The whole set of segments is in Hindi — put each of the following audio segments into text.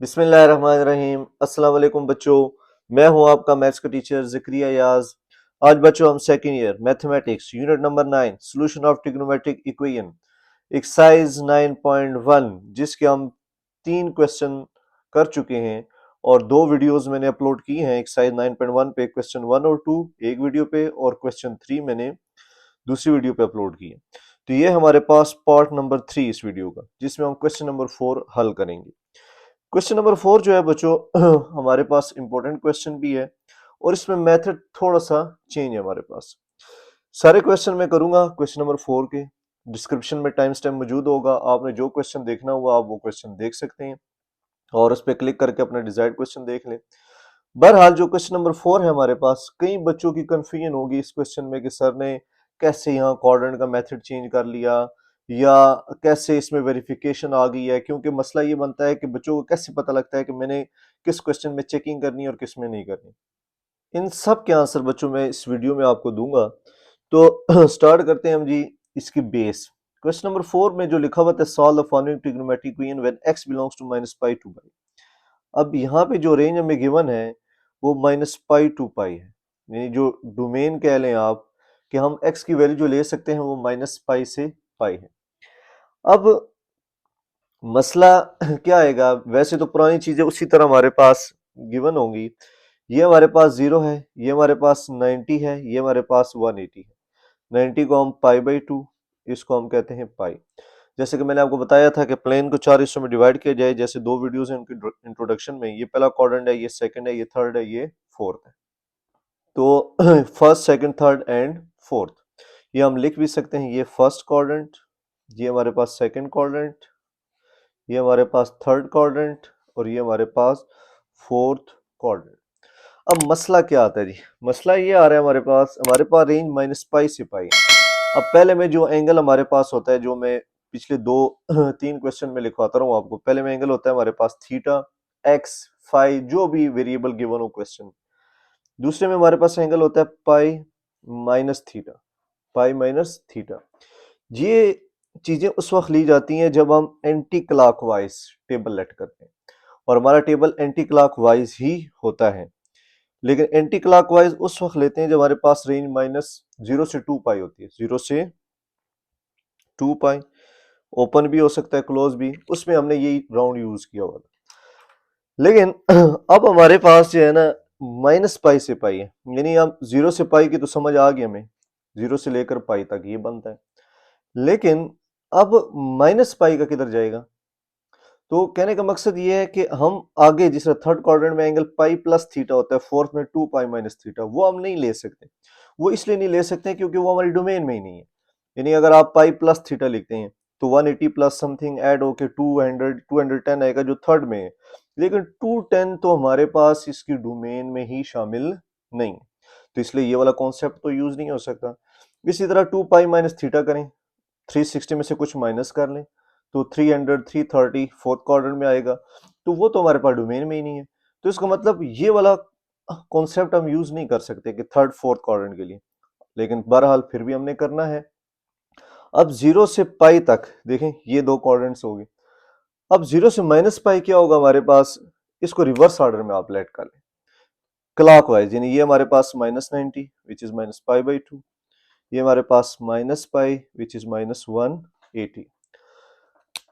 बिस्मिल्लाहिर्रहमानिर्रहीम। अस्सलाम वालेकुम बच्चों, मैं हूं आपका मैथ्स का टीचर ज़िक्रिया याज। आज बच्चों हम second year mathematics unit number 9 solution of trigonometric equation exercise 9.1 जिसके हम 3 क्वेश्चन कर चुके हैं और 2 वीडियोस मैंने अपलोड की हैं। एक्सरसाइज 9.1 पे क्वेश्चन 1 और 2 एक वीडियो पे, और क्वेश्चन 3 मैंने दूसरी वीडियो पे अपलोड की है। तो ये हमारे पास पार्ट नंबर 3 इस वीडियो का, जिसमें हम क्वेश्चन नंबर 4 हल करेंगे। क्वेश्चन नंबर 4 जो है बच्चों हमारे पास इंपॉर्टेंट क्वेश्चन भी है और इसमें मेथड थोड़ा सा चेंज है हमारे पास। सारे क्वेश्चन मैं करूंगा क्वेश्चन नंबर 4 के। डिस्क्रिप्शन में टाइम स्टैम्प मौजूद होगा, आपने जो क्वेश्चन देखना हुआ आप वो क्वेश्चन देख सकते हैं और उस पर क्लिक करके अपना डिजायर्ड क्वेश्चन देख लें। बहरहाल जो क्वेश्चन नंबर 4 है हमारे पास, कई बच्चों की कंफ्यूजन होगी इस क्वेश्चन में कि सर ने कैसे यहाँ कोऑर्डिनेट का मेथड चेंज कर लिया, या कैसे इसमें वेरिफिकेशन आ गई है। क्योंकि मसला ये बनता है कि बच्चों को कैसे पता लगता है कि मैंने किस क्वेश्चन में चेकिंग करनी है और किस में नहीं करनी। इन सब के आंसर बच्चों मैं इस वीडियो में आपको दूंगा। तो स्टार्ट करते हैं हम जी इसकी बेस। क्वेश्चन नंबर 4 में जो लिखा हुआ था, solve the following trigonometric equation when x belongs to -pi to pi. अब यहाँ पे जो रेंज हमें गिवन है वो -पाई टू पाई है, यानी जो डोमेन कह लें आप कि हम x की वैल्यू जो ले सकते हैं वो -पाई से पाई है। अब मसला क्या आएगा, वैसे तो पुरानी चीजें उसी तरह हमारे पास गिवन होंगी। ये हमारे पास 0 है, ये हमारे पास 90 है, ये हमारे पास 180 है। 90 को हम पाई/2, इसको हम कहते हैं पाई। जैसे कि मैंने आपको बताया था कि प्लेन को 4 हिस्सों में डिवाइड किया जाए, जैसे 2 वीडियोस हैं उनकी इंट्रोडक्शन में। ये पहला क्वाड्रेंट है, ये सेकंड है, ये थर्ड है, ये फोर्थ है। तो first, second, third and fourth, ये हम लिख भी सकते हैं। ये फर्स्ट क्वाड्रेंट, ये हमारे पास सेकंड क्वाड्रेंट, ये हमारे पास थर्ड क्वाड्रेंट और ये हमारे पास फोर्थ क्वाड्रेंट। अब मसला क्या आता है जी, मसला ये आ रहा है हमारे पास रेंज -पाई से पाई है। अब पहले में जो एंगल हमारे पास होता है, जो मैं पिछले 2-3 क्वेश्चन में लिखवाता रहा हूँ आपको, पहले में एंगल होता है हमारे पास थीटा, एक्स, फाई, जो भी वेरिएबल गिवन हो क्वेश्चन। दूसरे में हमारे पास एंगल होता है pi minus theta, pi minus theta. ये चीजें उस वक्त ली जाती हैं जब हम एंटी क्लॉकवाइज टेबल लेट करते हैं, और हमारा टेबल एंटी क्लॉकवाइज ही होता है। लेकिन एंटी क्लॉकवाइज उस वक्त लेते हैं जब हमारे पास रेंज -0 से 2 पाई होती है। 0 से 2 पाई, ओपन भी हो सकता है, क्लोज भी, उसमें हमने यही राउंड यूज किया हुआ था। लेकिन अब हमारे पास जो है ना -पाई से पाई है, यानी हम 0 से पाई की तो समझ आ गई हमें, 0 से लेकर पाई तक ये बनता है। लेकिन अब -पाई का किधर जाएगा? तो कहने का मकसद ये है कि हम आगे जिस थर्ड क्वाड्रेंट में एंगल पाई प्लस थीटा होता है, फोर्थ में 2 पाई माइनस थीटा, वो हम नहीं ले सकते। वो इसलिए नहीं ले सकते क्योंकि वो हमारी डोमेन में ही नहीं है। यानी अगर आप पाई प्लस थीटा लिखते हैं तो 180 प्लस समथिंग ऐड होके 210 आएगा जो थर्ड में है। लेकिन 210 तो हमारे पास इसकी डोमेन में ही शामिल नहीं है, तो इसलिए ये वाला कॉन्सेप्ट तो यूज नहीं हो सकता। इसी तरह 2 पाई माइनस थीटा करें, 360 में से कुछ माइनस कर लें तो 300 330 फोर्थ क्वाड्रेंट में आएगा, तो वो तो हमारे पास डोमेन में ही नहीं है। तो इसका मतलब ये वाला कॉन्सेप्ट हम यूज नहीं कर सकते कि थर्ड फोर्थ क्वाड्रेंट के लिए। लेकिन बहरहाल फिर भी हमने करना है। अब 0 से पाई तक देखें, ये 2 क्वाड्रेंट्स हो गए। अब 0 से -पाई क्या होगा हमारे पास, इसको रिवर्स ऑर्डर में आप लेट कर लें क्लॉकवाइज, यानी ये हमारे पास -90 विच इज -पाई/2, ये हमारे पास -पाई विच इज -180।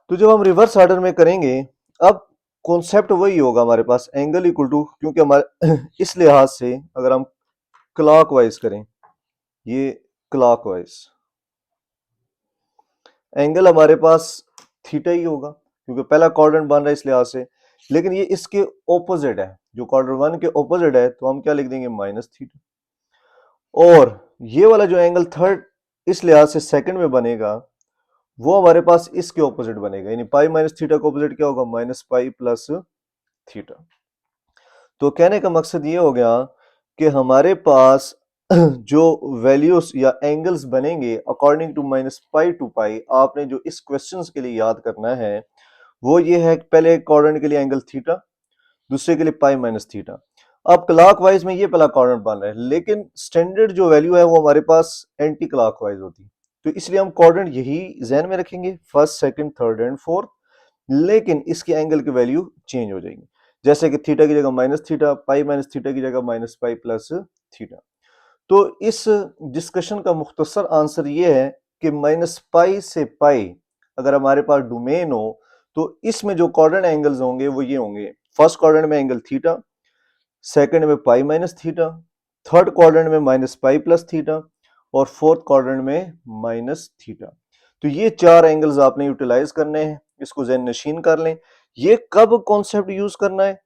तो जब हम रिवर्स ऑर्डर में करेंगे, अब कॉन्सेप्ट वही होगा हमारे पास, एंगल इक्वल टू, क्योंकि हमारे इस लिहाज से अगर हम क्लॉकवाइज करें, ये क्लॉकवाइज एंगल हमारे पास थीटा ही होगा क्योंकि पहला क्वाड्रेंट बन रहा है इस लिहाज से। लेकिन ये इसके ऑपोजिट है, जो क्वाड्रेंट 1 के ऑपोजिट है, तो हम क्या लिख देंगे -थीटा। और ये वाला जो एंगल थर्ड इस लिहाज से सेकंड में बनेगा, वो हमारे पास इसके ऑपोजिट बनेगा, यानी पाई माइनस थीटा का ऑपोजिट क्या होगा, -पाई प्लस थीटा। तो कहने का मकसद ये हो गया कि हमारे पास जो वैल्यूज या एंगल्स बनेंगे अकॉर्डिंग टू -पाई टू पाई, आपने जो इस क्वेश्चंस के लिए याद करना है वो ये है कि पहले क्वाड्रेंट के लिए एंगल थीटा, दूसरे के लिए पाई माइनस थीटा। अब क्लॉकवाइज में ये पहला क्वाड्रेंट बन रहा है, लेकिन स्टैंडर्ड जो वैल्यू है वो हमारे पास एंटी क्लॉकवाइज होती है। तो इसलिए हम क्वाड्रेंट यही जहन में रखेंगे, first, second, third and fourth. लेकिन इसकी एंगल की वैल्यू चेंज हो जाएगी, जैसे कि थीटा की जगह minus theta, pi minus theta की जगह माइनस पाई प्लस थीटा। तो इस डिस्कशन का मुख्तसर आंसर ये है कि माइनस पाई से पाई अगर हमारे पास डोमेन हो तो इसमें जो क्वाड्रेंट एंगल्स होंगे वो ये होंगे, फर्स्ट क्वाड्रेंट में एंगल थीटा, सेकंड में pi minus theta, third quadrant में माइनस पाई प्लस थीटा और फोर्थ क्वाड्रेंट में माइनस थीटा। तो ये चार एंगल्स आपने यूटिलाइज करने हैं, इसको ज़हन नशीन कर लें। ये कब कॉन्सेप्ट यूज करना है?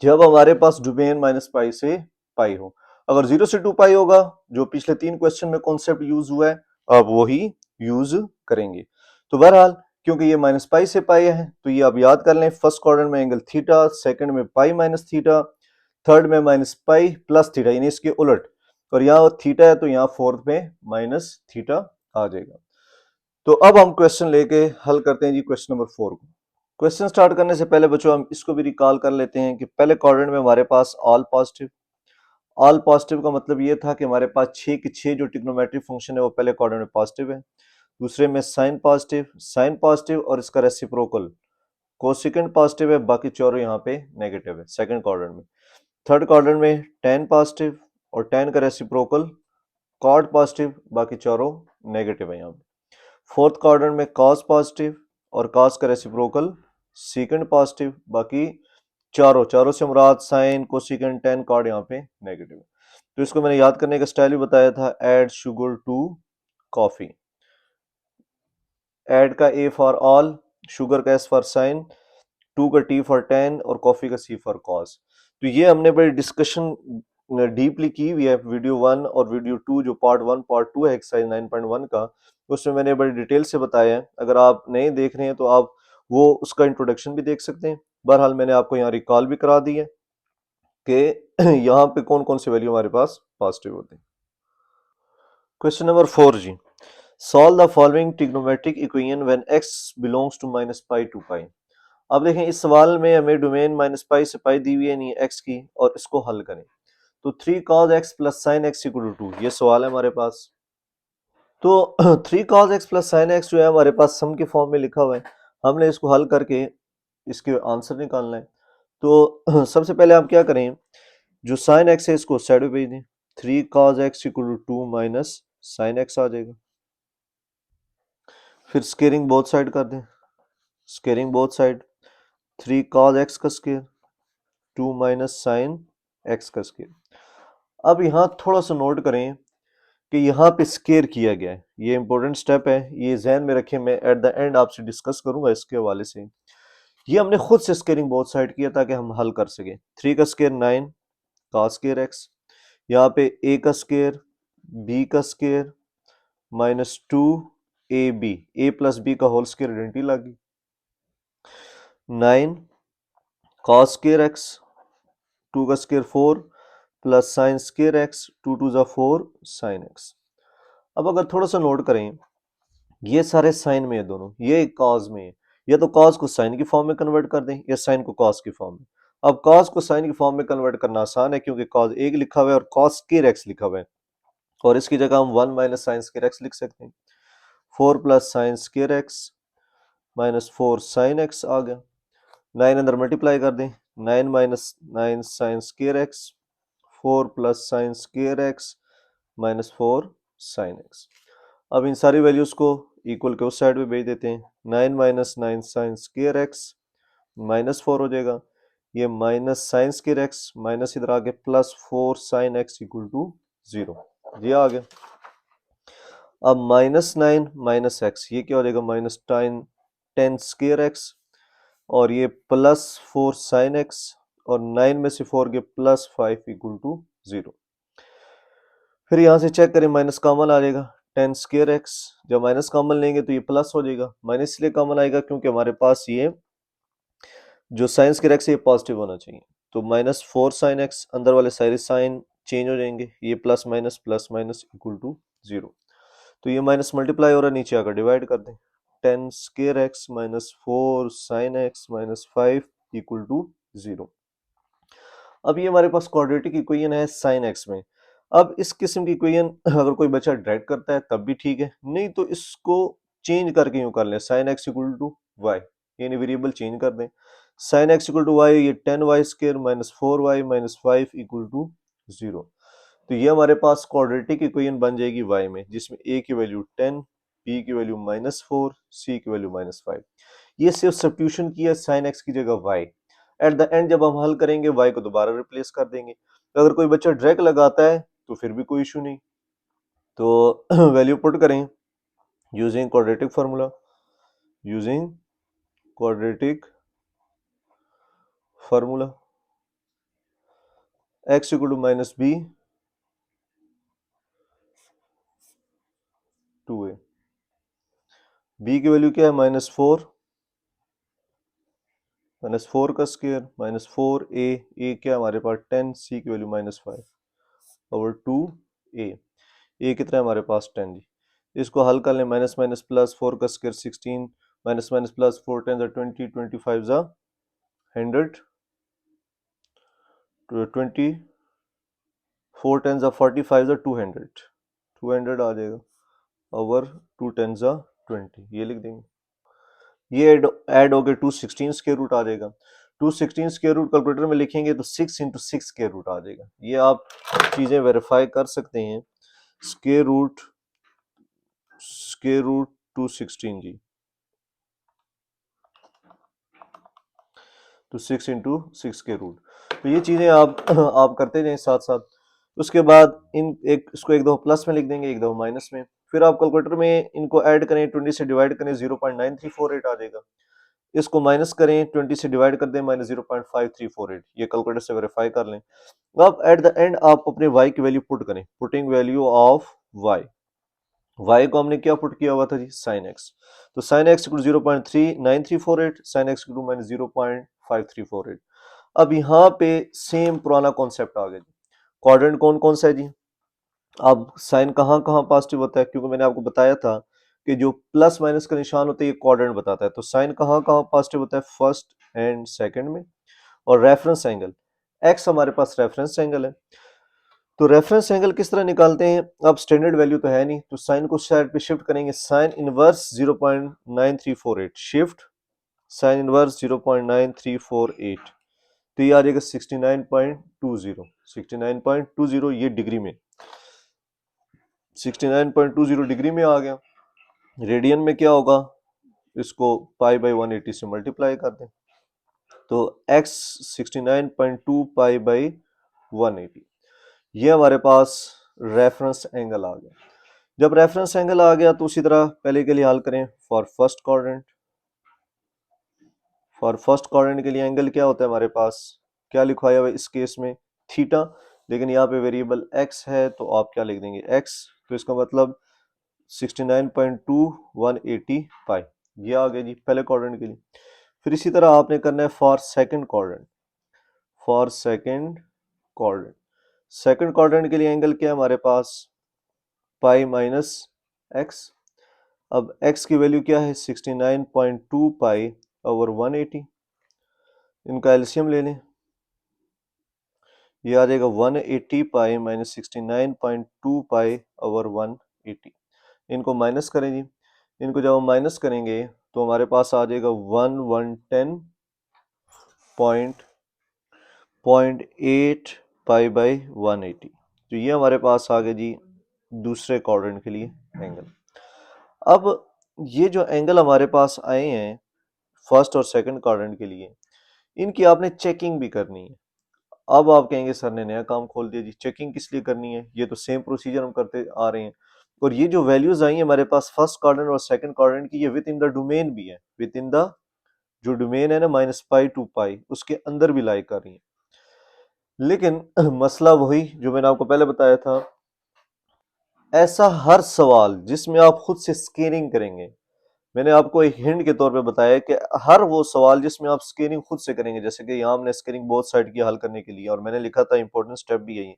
जब हमारे पास डोमेन माइनस पाई से पाई हो। अगर 0 से 2 पाई होगा, जो पिछले 3 क्वेश्चन में कॉन्सेप्ट यूज हुआ है, अब वही यूज करेंगे। तो बहरहाल क्योंकि ये माइनस पाई से पाई है तो ये आप याद कर लें, फर्स्ट क्वाड्रेंट में एंगल थीटा, सेकंड में पाई माइनस थीटा, थर्ड में माइनस पाई प्लस थीटा, यानी इसके उलट, और यहाँ थीटा है तो यहाँ फोर्थ में माइनस थीटा आ जाएगा। तो अब हम क्वेश्चन लेके हल करते हैं जी क्वेश्चन नंबर 4 को। क्वेश्चन स्टार्ट करने से पहले बच्चों हम इसको भी रिकॉल कर लेते हैं कि पहले क्वाड्रेंट में हमारे पास ऑल पॉजिटिव, ऑल पॉजिटिव का मतलब ये था कि हमारे पास 6 के 6 जो ट्रिग्नोमेट्रिक फंक्शन है वो पहले क्वाड्रेंट में पॉजिटिव है। दूसरे में साइन पॉजिटिव और इसका रेसिप्रोकल कोसेकेंट पॉजिटिव है, बाकी चारों यहाँ पे नेगेटिव है सेकंड क्वाड्रेंट में। थर्ड क्वाड्रेंट में tan पॉजिटिव और tan का रेसिप्रोकल कॉट पॉजिटिव, बाकी चारों नेगेटिव है यहाँ पे। फोर्थ क्वाड्रेंट में cos पॉजिटिव और cos का रेसिप्रोकल सीकेंट पॉजिटिव, बाकी चारों से मुराद साइन कोसेकेंट tan कॉट यहाँ पे नेगेटिव है। तो इसको मैंने याद करने का स्टाइल भी बताया था, add sugar to coffee. Add का A फॉर ऑल, शुगर का S फॉर साइन, 2 का T फॉर tan और कॉफी का C फॉर कॉस। तो ये हमने बड़ी डिस्कशन डीपली की हुई है वीडियो 1 और वीडियो 2, जो पार्ट 1 पार्ट 2 है एक्सरसाइज 9.1 का, उसमें मैंने बड़ी डिटेल से बताया है। अगर आप नहीं देख रहे हैं तो आप वो उसका इंट्रोडक्शन भी देख सकते हैं। बहरहाल मैंने आपको यहाँ रिकॉल भी करा दी है कि यहाँ पे कौन कौन से वैल्यू हमारे पास पॉजिटिव होते हैं। क्वेश्चन नंबर 4 जी, solve the following trigonometric equation when x belongs to minus pi to pi. अब देखें इस सवाल में हमें डोमेन माइनस पाई से पाई दी हुई है नहीं x की, और इसको हल करें। तो 3 cos x plus sine x equal to 2, ये सवाल है हमारे पास। तो 3 cos x plus sine x जो है हमारे पास सम के फॉर्म में लिखा हुआ है, हमने इसको हल करके इसके आंसर निकालना है। तो सबसे पहले आप क्या करें, जो साइन एक्स है इसको साइड में भेज दें, 3 cos x equal to 2 minus sine x आ जाएगा। फिर स्केयरिंग बोथ साइड कर दें, squaring both side, 3 cos x का स्केयर 2 माइनस साइन एक्स का स्केयर। अब यहाँ थोड़ा सा नोट करें कि यहाँ पे स्केयर किया गया है, ये इंपॉर्टेंट स्टेप है, ये जहन में रखें, मैं एट द एंड आपसे डिस्कस करूंगा इसके हवाले से। ये हमने खुद से स्केयरिंग बोथ साइड किया ताकि हम हल कर सकें। 3 का स्केयर 9 cos स्केयर एक्स, यहाँ पे a का स्केयर, b का square minus 2 ab, a plus B का होल स्केयर आइडेंटिटी लगी, 9 cos स्केयर एक्स, 2 का square 4 plus sine square x, 2 2 जा 4 साइन एक्स। अब अगर थोड़ा सा नोट करें, ये सारे साइन में है दोनों, ये कॉज में है, या तो कॉज को साइन की फॉर्म में कन्वर्ट कर दें या साइन को कॉस की फॉर्म में। अब कॉज को साइन की फॉर्म में कन्वर्ट करना आसान है क्योंकि कॉज एक लिखा हुआ है और कॉस स्केयर एक्स लिखा हुआ है, और इसकी जगह हम 1 माइनस साइन स्केयर एक्स लिख सकते हैं। 4 plus sine square x minus 4 sine x आ गया। 9 अंदर मल्टीप्लाई कर दें, 9 minus 9 sine square x, 4 plus sine square x minus 4 sine x. अब इन सारी वैल्यूज को इक्वल के उस साइड पे भेज देते हैं, 9 minus 9 sine square x minus 4 हो जाएगा, ये minus sine square x minus इधर आ गया plus 4 sine x equal to 0, ये आ गया। अब माइनस 9 माइनस एक्स, ये क्या हो जाएगा, माइनस 10 स्केयर एक्स, और ये प्लस 4 साइन एक्स, और 9 में से 4 के प्लस 5 इक्वल टू 0। फिर यहाँ से चेक करें, माइनस कॉमन आ जाएगा, 10 स्केयर एक्स, जब माइनस कॉमन लेंगे तो ये प्लस हो जाएगा, माइनस इसलिए कॉमन आएगा क्योंकि हमारे पास ये जो साइन स्केयर एक्स है ये पॉजिटिव होना चाहिए। तो माइनस 4 साइन एक्स, अंदर वाले सारे साइन चेंज हो जाएंगे, ये प्लस माइनस इक्वल टू 0। तो ये माइनस मल्टीप्लाई हो रहा है, नीचे आकर डिवाइड कर दें, 10 square x minus 4 sine x minus 5 equal to 0। अब ये हमारे पास क्वाड्रेटिक इक्वेशन है साइन एक्स में। अब इस किस्म की इक्वेशन अगर कोई बच्चा डायरेक्ट करता है तब भी ठीक है, नहीं तो इसको चेंज करके यूं कर लें, sine x equal to y, यानी वेरिएबल चेंज कर दें। Sine x equal to y, ये 10y² minus 4y minus 5 equal to 0। तो ये हमारे पास क्वाड्रेटिक इक्वेशन बन जाएगी y में, जिसमें a की वैल्यू 10, b की वैल्यू -4, c की वैल्यू -5। ये सिर्फ सब्स्टिट्यूशन की है साइन एक्स की जगह y। एट द एंड जब हम हल करेंगे y को दोबारा रिप्लेस कर देंगे। अगर कोई बच्चा डायरेक्ट लगाता है तो फिर भी कोई इशू नहीं, तो वैल्यू पुट करें using quadratic formula, using quadratic formula x equal to -b 2a, b की वैल्यू क्या है -4, -4 का स्क्वायर -4a, a क्या हमारे पास 10, c की वैल्यू -5 ओवर 2a, a कितना है हमारे पास 10 जी। इसको हल कर लें, माइनस माइनस प्लस 4 का स्क्वायर 16, माइनस माइनस प्लस 4 10 20, 25 100, 20 4 10 45 200, 200 आ जाएगा ओवर 2 10 20, ये लिख देंगे। ये ऐड हो गए 216 स्क्वायर रूट आ जाएगा। 216 स्क्वायर रूट कैलकुलेटर में लिखेंगे तो 6 इंटू 6 स्क्वायर रूट आ जाएगा। ये आप चीजें वेरीफाई कर सकते हैं। स्क्वायर रूट 216 जी, तो 6 इंटू 6 के रूट। तो ये चीजें आप करते जाएं साथ साथ। उसके बाद इन एक इसको एक दो प्लस में लिख देंगे, एक दो माइनस में। फिर आप कैलकुलेटर में इनको ऐड करें, 20 से डिवाइड करें, 0.9348 आ जाएगा। इसको माइनस करें, 20 से डिवाइड कर दें, -0.5348। ये कैलकुलेटर से वेरीफाई कर लें। अब एट द एंड आप अपने y की वैल्यू पुट करें, पुटिंग वैल्यू ऑफ y को हमने क्या पुट किया हुआ था जी, साइन एक्स। तो sign x equal 0.3948, sign x equal -0.5348। अब यहाँ पे सेम पुराना कॉन्सेप्ट आ गया जी। क्वाड्रेंट कौन कौन सा है जी, अब साइन कहाँ कहाँ पॉजिटिव होता है, क्योंकि मैंने आपको बताया था कि जो प्लस माइनस का निशान होता है ये क्वाड्रेंट बताता है। तो साइन कहाँ कहाँ पॉजिटिव होता है, फर्स्ट एंड सेकंड में। और रेफरेंस एंगल, एक्स हमारे पास रेफरेंस एंगल है। तो रेफरेंस एंगल किस तरह निकालते हैं, अब स्टैंडर्ड वैल्यू तो है नहीं, तो साइन को साइड पे शिफ्ट करेंगे, sine inverse 0.9348 shift sine inverse 0.9348, तो ये आ जाएगा 69.20, 69.20, ये डिग्री में 69.20 डिग्री में आ गया। रेडियन में क्या होगा, इसको पाई बाई 180 से मल्टीप्लाई कर दें, तो x 69.2 पाई बाई 180, ये हमारे पास रेफरेंस एंगल आ गया। जब रेफरेंस एंगल आ गया तो उसी तरह पहले के लिए हल करें for first quadrant. For first quadrant के लिए एंगल क्या होता है हमारे पास, क्या लिखवाया हुआ है इस केस में, थीटा, लेकिन यहाँ पे वेरिएबल x है तो आप क्या लिख देंगे x, तो इसका मतलब 69.2 पाई, ये आ गया जी पहले क्वाड्रेंट के लिए। फिर इसी तरह आपने करना है for second quadrant. For second quadrant, second quadrant के लिए एंगल क्या है हमारे पास, पाई माइनस x। अब x की वैल्यू क्या है, 69.2 पाई ओवर 180, इनका एलसीएम ले लें, ये आ जाएगा 180 पाई माइनस 69.2 पाई ओवर 180। इनको माइनस करें जी, इनको जब हम माइनस करेंगे तो हमारे पास आ जाएगा 1110.8 पाई बाई 180। तो ये हमारे पास आ गया जी दूसरे क्वाड्रेंट के लिए एंगल। अब ये जो एंगल हमारे पास आए हैं फर्स्ट और सेकंड क्वाड्रेंट के लिए, इनकी आपने चेकिंग भी करनी है। अब आप कहेंगे सर ने नया काम खोल दिया जी, चेकिंग किस लिए करनी है, ये तो सेम प्रोसीजर हम करते आ रहे हैं। और ये जो वैल्यूज आई है हमारे पास फर्स्ट क्वाड्रेंट और सेकंड क्वाड्रेंट की, ये विद इन द डोमेन भी है, विद इन द जो डोमेन है ना -पाई टू पाई, उसके अंदर भी लाई कर रही है। लेकिन मसला वही जो मैंने आपको पहले बताया था, ऐसा हर सवाल जिसमें आप खुद से स्केलिंग करेंगे, मैंने आपको एक हिंट के तौर पे बताया कि हर वो सवाल जिसमें आप स्केलिंग खुद से करेंगे, जैसे कि यहाँ हमने स्केलिंग बोथ साइड की हल करने के लिए, और मैंने लिखा था इंपॉर्टेंट स्टेप भी यही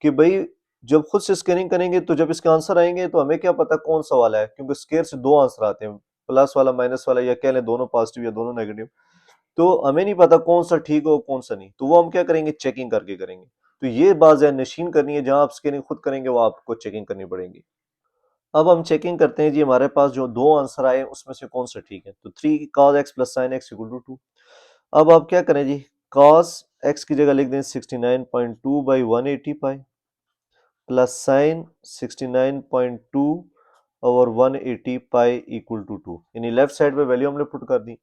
कि भाई जब खुद से स्केलिंग करेंगे तो जब इसके आंसर आएंगे तो हमें क्या पता कौन सा वाला है, क्योंकि स्केयर से दो आंसर आते हैं, प्लस वाला माइनस वाला, या कह लें दोनों पॉजिटिव या दोनों नेगेटिव, तो हमें नहीं पता कौन सा ठीक हो कौन सा नहीं, तो वो हम क्या करेंगे, चेकिंग करके करेंगे। तो ये बात नशीन करनी है, जहां आप स्केलिंग खुद करेंगे वो आपको चेकिंग करनी पड़ेगी। अब हम चेकिंग करते हैं जी, हमारे पास जो दो आंसर आए उसमें से कौन सा ठीक है। तो 3 cos x plus sine x equal to 2। अब आप क्या करें जी, cos x की जगह लिख दें 69.2 by 180 pi plus sine 69.2 over 180 pi equal to 2, यानी लेफ्ट साइड पे वैल्यू हमने पुट कर दी।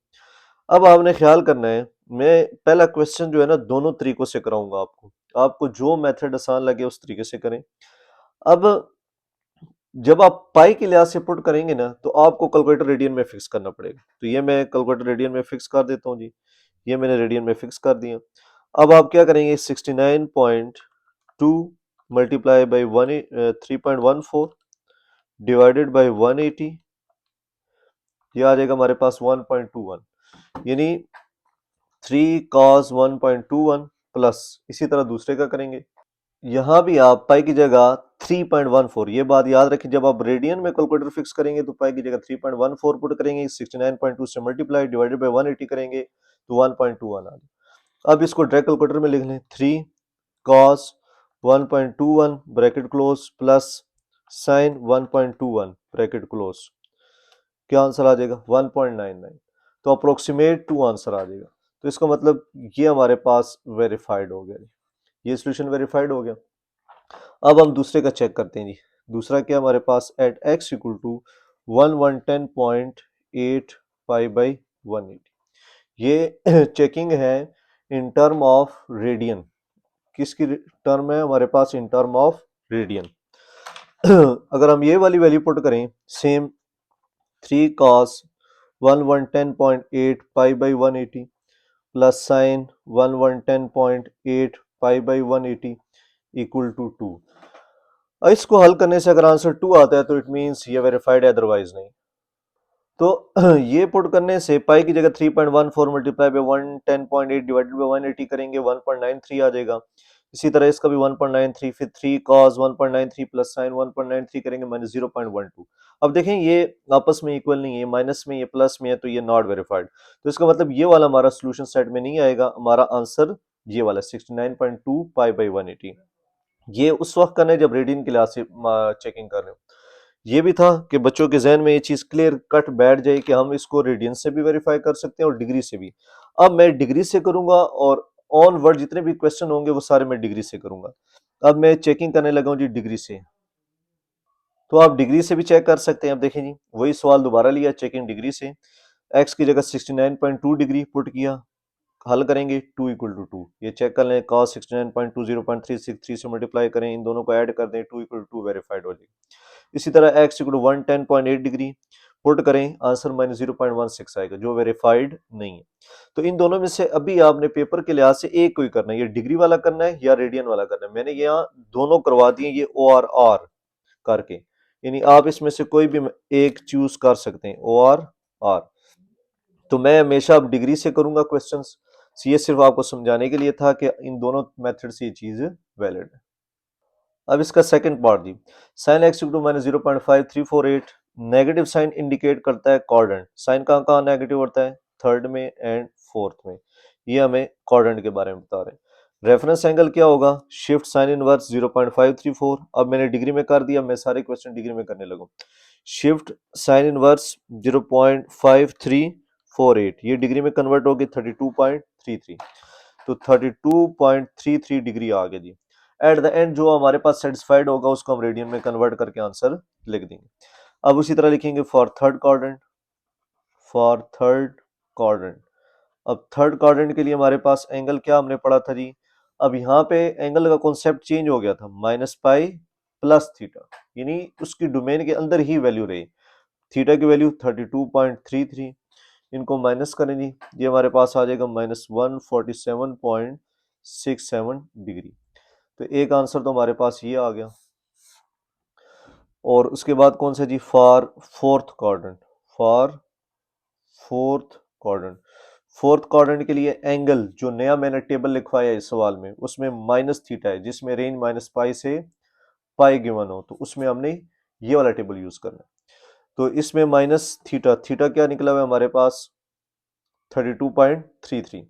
अब आपने ख्याल करना है, मैं पहला क्वेश्चन जो है ना दोनों तरीकों से कराऊंगा आपको, आपको जो मेथड आसान लगे उस तरीके से करें। अब जब आप पाई के लिहाज से पुट करेंगे ना तो आपको कैलकुलेटर रेडियन में फिक्स करना पड़ेगा। तो ये मैं कैलकुलेटर रेडियन में फिक्स कर देता हूँ जी, ये मैंने रेडियन में फिक्स कर दिया। अब आप क्या करेंगे, 69.2 मल्टीप्लाई बाई 3.14 डिवाइडेड बाई 180, ये आ जाएगा हमारे पास 1.21, यानी 3 cos 1.21 प्लस, इसी तरह दूसरे का करेंगे। यहाँ भी आप पाई की जगह 3.14, ये बात याद रखें, जब आप रेडियन में कैलकुलेटर फिक्स करेंगे तो पाई की जगह 3.14 पुट करेंगे, 69.2 से मल्टीप्लाई डिवाइडेड बाई 180 करेंगे तो 1.21 आ जाए। अब इसको डायरेक्ट कैलकुलेटर में लिख लें, 3 cos 1.21 bracket close plus sign 1.21 bracket close, क्या आंसर आ जाएगा 1.99, तो अप्रोक्सीमेट 2 आंसर आ जाएगा। तो इसका मतलब ये हमारे पास वेरीफाइड हो गया, ये सोल्यूशन वेरीफाइड हो गया। अब हम दूसरे का चेक करते हैं जी, दूसरा क्या हमारे पास, at x equal to 1110.8 pi by 180, ये चेकिंग है इन टर्म ऑफ रेडियन। किसकी टर्म है हमारे पास, इन टर्म ऑफ रेडियन। अगर हम ये वाली वैल्यू पुट करें, same 3 cos 1110.8 pi by 180 plus sine 1110.8 pi by 180 equal to 2। इसको हल करने से अगर आंसर 2 आता है तो इट मींस ये वेरीफाइड है, अदरवाइज नहीं। तो ये पुट करने से पाई की जगह 3.14 मल्टीप्लाई बाई 110.8 डिवाइडेड बाई 180 करेंगे, 1.93 आ जाएगा। इसी तरह इसका भी 1.93, फिर 3 cos 1.93 प्लस साइन 1.93 करेंगे माइनस 0.12। अब देखें ये आपस में इक्वल नहीं है, माइनस में ये प्लस में है, तो ये नॉट वेरीफाइड। तो इसका मतलब ये वाला हमारा सोल्यूशन सेट में नहीं आएगा, हमारा आंसर ये वाला 69.2 पाई बाई 180। ये उस वक्त करना है जब रेडियन के लिहाज से चेकिंग कर रहे हो। ये भी था कि बच्चों के जहन में ये चीज क्लियर कट बैठ जाए कि हम इसको रेडियन से भी वेरीफाई कर सकते हैं और डिग्री से भी। अब मैं डिग्री से करूंगा और ऑन वर्ड जितने भी क्वेश्चन होंगे वो सारे मैं डिग्री से करूंगा। अब मैं चेकिंग करने लगा हूं जी डिग्री से, तो आप डिग्री से भी चेक कर सकते हैं। अब देखें जी, वही सवाल दोबारा लिया, चेकिंग डिग्री से, एक्स की जगह 69.2 डिग्री पुट किया, हल करेंगे 2 इक्वल टू 2, ये चेक कर लें, cos 69.2 0.363 से मल्टीप्लाई करें, इन दोनों को ऐड कर दें, 2 इक्वल टू 2 वेरीफाइड हो जाएगी। इसी तरह x equal to 110.8 degree put करें, आंसर माइनस 0.16 आएगा, जो वेरीफाइड नहीं है। तो इन दोनों में से अभी आपने पेपर के लिहाज से एक कोई करना है, ये डिग्री वाला करना है या रेडियन वाला करना है। मैंने यहाँ दोनों करवा दिए, ये ORR करके, यानी आप इसमें से कोई भी एक चूज कर सकते हैं, ORR। तो मैं हमेशा अब डिग्री से करूंगा क्वेश्चंस, ये सिर्फ आपको समझाने के लिए था कि इन दोनों मेथड से ये चीज वैलिड है। अब इसका सेकंड पार्ट दी, sine x to minus 0.5348, negative sine indicate करता है क्वाड्रेंट। साइन कहाँ कहाँ नेगेटिव होता है, थर्ड में एंड फोर्थ में, ये हमें क्वाड्रेंट के बारे में बता रहे हैं। रेफरेंस एंगल क्या होगा, शिफ्ट साइन इनवर्स 0.534। अब मैंने डिग्री में कर दिया, मैं सारे क्वेश्चन डिग्री में करने लगूँ। शिफ्ट साइन इनवर्स 0.5348, ये डिग्री में कन्वर्ट होगी 32.33, तो 32.33 डिग्री आ गया जी। एट द एंड जो हमारे पास सेटिस्फाइड होगा उसको हम रेडियन में कन्वर्ट करके आंसर लिख देंगे। अब उसी तरह लिखेंगे for third quadrant, for third quadrant. अब थर्ड क्वाड्रेंट के लिए हमारे पास एंगल क्या हमने पढ़ा था जी, अब यहाँ पे एंगल का कॉन्सेप्ट चेंज हो गया था, माइनस पाई प्लस थीटा, यानी उसकी डोमेन के अंदर ही वैल्यू रही। थीटा की वैल्यू 32.33, इनको माइनस करें जी, ये हमारे पास आ जाएगा माइनस 147.67 डिग्री। तो एक आंसर तो हमारे पास ये आ गया। और उसके बाद कौन सा जी, for fourth quadrant, for fourth quadrant. Fourth quadrant के लिए एंगल जो नया मैंने टेबल लिखवाया है इस सवाल में, उसमें माइनस थीटा है, जिसमें रेंज माइनस पाई से पाई गिवन हो, तो उसमें हमने ये वाला टेबल यूज करना है। तो इसमें माइनस थीटा, थीटा क्या निकला हुआ है हमारे पास 32.33,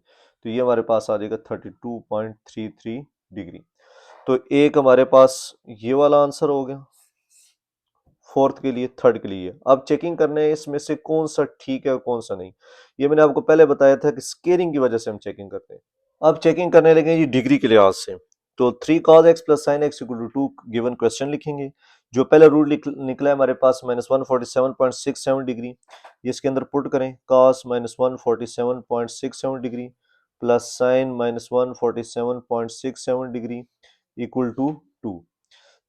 तो ये हमारे पास आ जाएगा 32.33 डिग्री। तो एक हमारे पास ये वाला आंसर हो गया फोर्थ के लिए, थर्ड के लिए। अब चेकिंग करने है इसमें से कौन सा ठीक है और कौन सा नहीं। ये मैंने आपको पहले बताया था कि स्केलिंग की वजह से हम चेकिंग करते हैं। अब चेकिंग करने लगे जी डिग्री के लिहाज से। तो 3 cos x plus sine x equal to 2 given question लिखेंगे। जो पहला रूल निकला है हमारे पास -147.67 डिग्री, ये इसके अंदर पुट करें। cos -147.67 degree plus sine -147.67 degree equal to 2।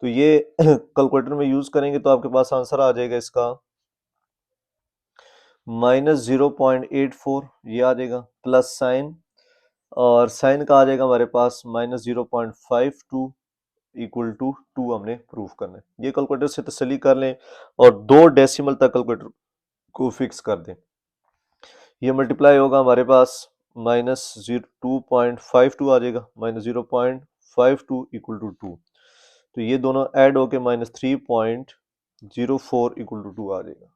तो ये कैलकुलेटर में यूज करेंगे तो आपके पास आंसर आ जाएगा इसका -0.84, ये आ जाएगा, प्लस साइन, और साइन का आ जाएगा हमारे पास -0.52 इक्वल टू 2 हमने प्रूव करना है। ये कैलकुलेटर से तसल्ली कर लें और 2 डेसिमल तक कैलकुलेटर को फिक्स कर दें। ये मल्टीप्लाई होगा हमारे पास -2.52 आ जाएगा, -0.52 इक्वल टू 2। तो ये दोनों ऐड होके -3.04 इक्वल टू 2 आ जाएगा।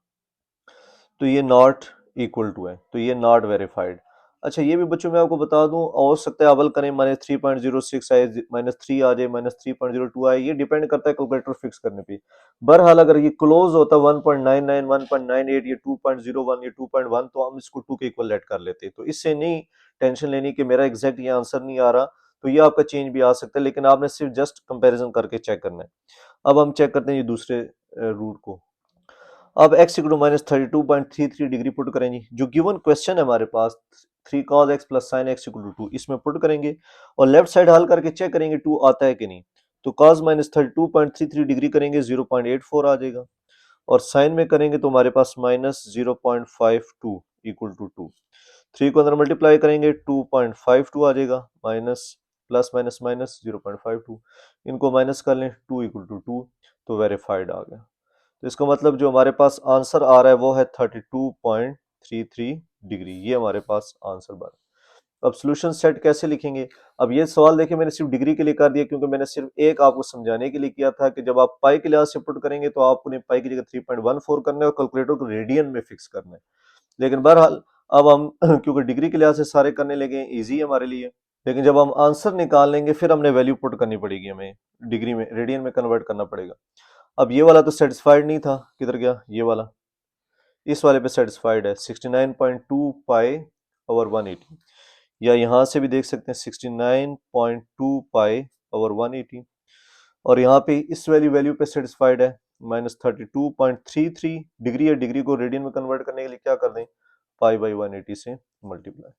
तो ये नॉट इक्वल टू है, तो ये नॉट वेरीफाइड। अच्छा, ये भी बच्चों मैं आपको बता दूं, हो सकता है अवल करें -3.06 आए, -3 आ जाए, -3.02 आए, ये डिपेंड करता है कैलकुलेटर फिक्स करने पे। बहरहाल अगर ये क्लोज होता 1.99, 1.98, ये 2.01, ये 2.1, तो हम इसको 2 के इक्वल लेट कर लेते। तो इससे नहीं टेंशन लेनी कि मेरा एग्जैक्ट ये आंसर नहीं आ रहा, तो ये आपका चेंज भी आ सकता है, लेकिन आपने सिर्फ जस्ट कंपेरिजन करके चेक करना है। अब हम चेक करते हैं ये दूसरे रूट को। अब x equal to -32.33 degree put करेंगे। जो गिवन क्वेश्चन है हमारे पास 3 cos x plus sine x equal to 2, इसमें पुट करेंगे और लेफ्ट साइड हल करके चेक करेंगे 2 आता है कि नहीं। तो cos -32.33 डिग्री करेंगे 0.84 आ जाएगा, और साइन में करेंगे तो हमारे पास -0.52 इक्वल टू 2। 3 को अंदर मल्टीप्लाई करेंगे 2.52 आ जाएगा, माइनस प्लस माइनस माइनस 0.52, इनको माइनस कर लें 2 इक्वल टू 2, तो वेरीफाइड आ गया। तो इसका मतलब जो हमारे पास आंसर आ रहा है वो है 32.33 डिग्री, ये हमारे पास आंसर बना। अब सॉल्यूशन सेट कैसे लिखेंगे। अब ये सवाल देखिए मैंने सिर्फ डिग्री के लिए कर दिया, क्योंकि मैंने सिर्फ एक आपको समझाने के लिए किया था कि जब आप पाई के लिहाज से पुट करेंगे तो आपको पाई की जगह 3.14 करना है और कैलकुलेटर को रेडियन में फिक्स करना है। लेकिन बहरहाल अब हम क्योंकि डिग्री के लिहाज से सारे करने लगे, इजी है हमारे लिए। लेकिन जब हम आंसर निकाल लेंगे फिर हमने वैल्यू पुट करनी पड़ेगी, हमें डिग्री में रेडियन में कन्वर्ट करना पड़ेगा। अब ये वाला तो सेटिस्फाइड नहीं था, किधर गया ये वाला, इस वाले पे सेटिस्फाइड है 69.2 पाई ओवर 180, या यहाँ से भी देख सकते हैं 69.2 पाई ओवर 180, और यहाँ पे इस वैल्यू पे सेटिस्फाइड है -32.33 डिग्री है। डिग्री को रेडियन में कन्वर्ट करने के लिए क्या कर दें, पाई बाई 180 से मल्टीप्लाई।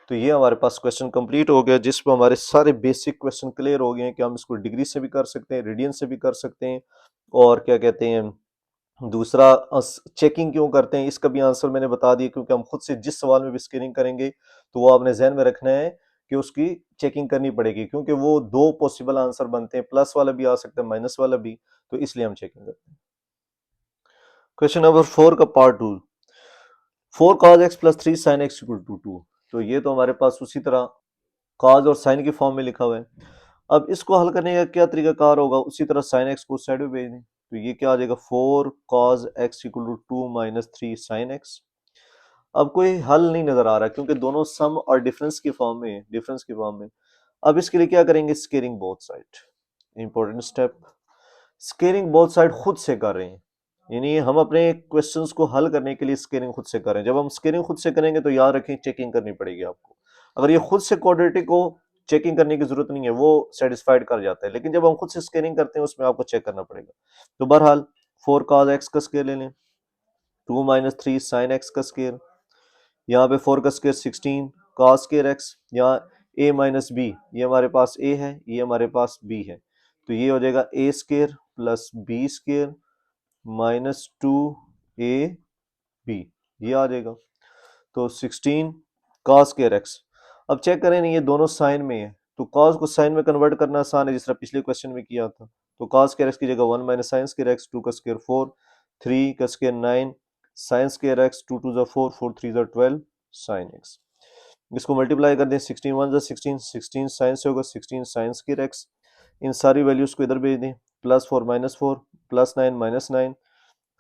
तो ये हमारे पास क्वेश्चन कंप्लीट हो गया, जिस पर हमारे सारे बेसिक क्वेश्चन क्लियर हो गए हैं कि हम इसको डिग्री से भी कर सकते हैं, रेडियन से भी कर सकते हैं, और क्या कहते हैं दूसरा चेकिंग क्यों करते हैं इसका भी आंसर मैंने बता दिया, क्योंकि हम खुद से जिस सवाल में भी स्क्रीनिंग करेंगे तो वो आपने जहन में रखना है कि उसकी चेकिंग करनी पड़ेगी, क्योंकि वो 2 पॉसिबल आंसर बनते हैं, प्लस वाला भी आ सकता है, माइनस वाला भी, तो इसलिए हम चेकिंग करते हैं। क्वेश्चन नंबर 4 का part 2, 4 cos x plus 3 sin x equal to 2। तो ये तो हमारे पास उसी तरह cos और sin की फॉर्म में लिखा हुआ है। अब इसको हल करने का क्या तरीकाकार होगा, उसी तरह sin x को साइड में भेज दें, तो ये क्या आ जाएगा 4 cos x equal to 2 minus 3 sin x। अब कोई हल नहीं नजर आ रहा क्योंकि दोनों सम और डिफरेंस की फॉर्म में, डिफरेंस की फॉर्म में। अब इसके लिए क्या करेंगे, scaling both side, important step, scaling both side खुद से कर रहे हैं, यानी हम अपने क्वेश्चंस को हल करने के लिए स्केलिंग खुद से करें। जब हम स्केलिंग खुद से करेंगे तो याद रखें चेकिंग करनी पड़ेगी आपको। अगर ये खुद से क्वाड्रेटिक हो, चेकिंग करने की जरूरत नहीं है, वो सेटिस्फाइड कर जाता है, लेकिन जब हम खुद से स्केलिंग करते हैं उसमें आपको चेक करना पड़ेगा। तो बहरहाल 4 cos x का स्केयर ले लें, 2 माइनस 3 sin x का स्केयर, यहाँ पे 4 का स्केयर 16 cos स्केयर x, यहाँ a माइनस बी, ये हमारे पास a है, ये हमारे पास b है, तो ये हो जाएगा a square plus b square minus 2ab, ये आ जाएगा। तो 16 cos स्केयर x। अब चेक करें नहीं, ये दोनों साइन में है, तो cos को साइन में कन्वर्ट करना आसान है, जिस तरह पिछले क्वेश्चन में किया था। तो cos स्केयर x की जगह 1 माइनस साइन स्केयर x, 2 का स्केयर 4, 3 का square 9 sine square x, 2 2 4, 4 3 12 sine x। इसको मल्टीप्लाई कर दें, 16 1 16, 16 साइन से होगा 16 साइन स्केयर x। इन सारी वैल्यूज को इधर भेज दें, +4 -4 +9 -9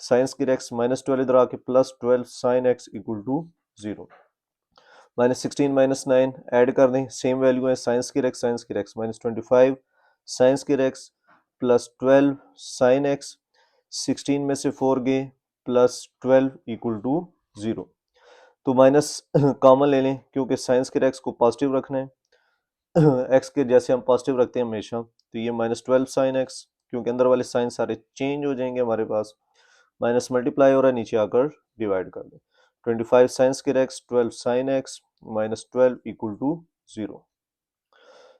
साइन स्केयर x, -12 इधर आके +12 sine x equal to 0। -16 -9 add कर दें, सेम वैल्यू है, sine square x -25 sine square x +12 sine x, 16 में से 4 गए प्लस 12 इक्वल टू 0। तो माइनस कॉमन ले लें क्योंकि साइंस के एक्स को पॉजिटिव रखना है एक्स के जैसे हम पॉजिटिव रखते हैं हमेशा, तो ये -12 साइन एक्स, क्योंकि अंदर वाले साइन सारे चेंज हो जाएंगे हमारे पास, माइनस मल्टीप्लाई हो रहा है नीचे आकर डिवाइड कर दें। 25 साइंस के x 12 sine x -12 equal to 0।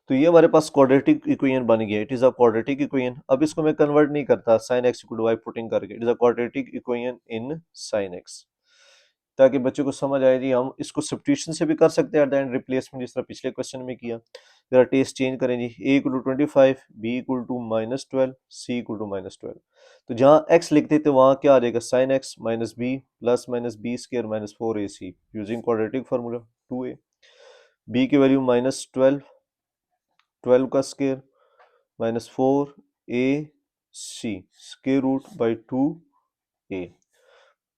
तो ये हमारे पास क्वाड्रेटिक इक्वेशन बन गया, it is a quadratic equation. अब इसको मैं कन्वर्ट नहीं करता sine x equal to Y putting करके, it is a quadratic equation in sine x, ताकि बच्चों को समझ आए जी हम इसको सब्स्टिट्यूशन से भी कर सकते हैं एट द एंड रिप्लेसमेंट, जिस तरह पिछले क्वेश्चन में किया। जरा टेस्ट चेंज करें जी, a equal to 25, b equal to -12, c equal to -12। तो जहाँ x लिखते थे वहाँ क्या आ जाएगा, sine x minus B plus minus B square minus 4ac using quadratic formula 2a। b की वैल्यू -12, 12 का square minus 4ac square root by 2a,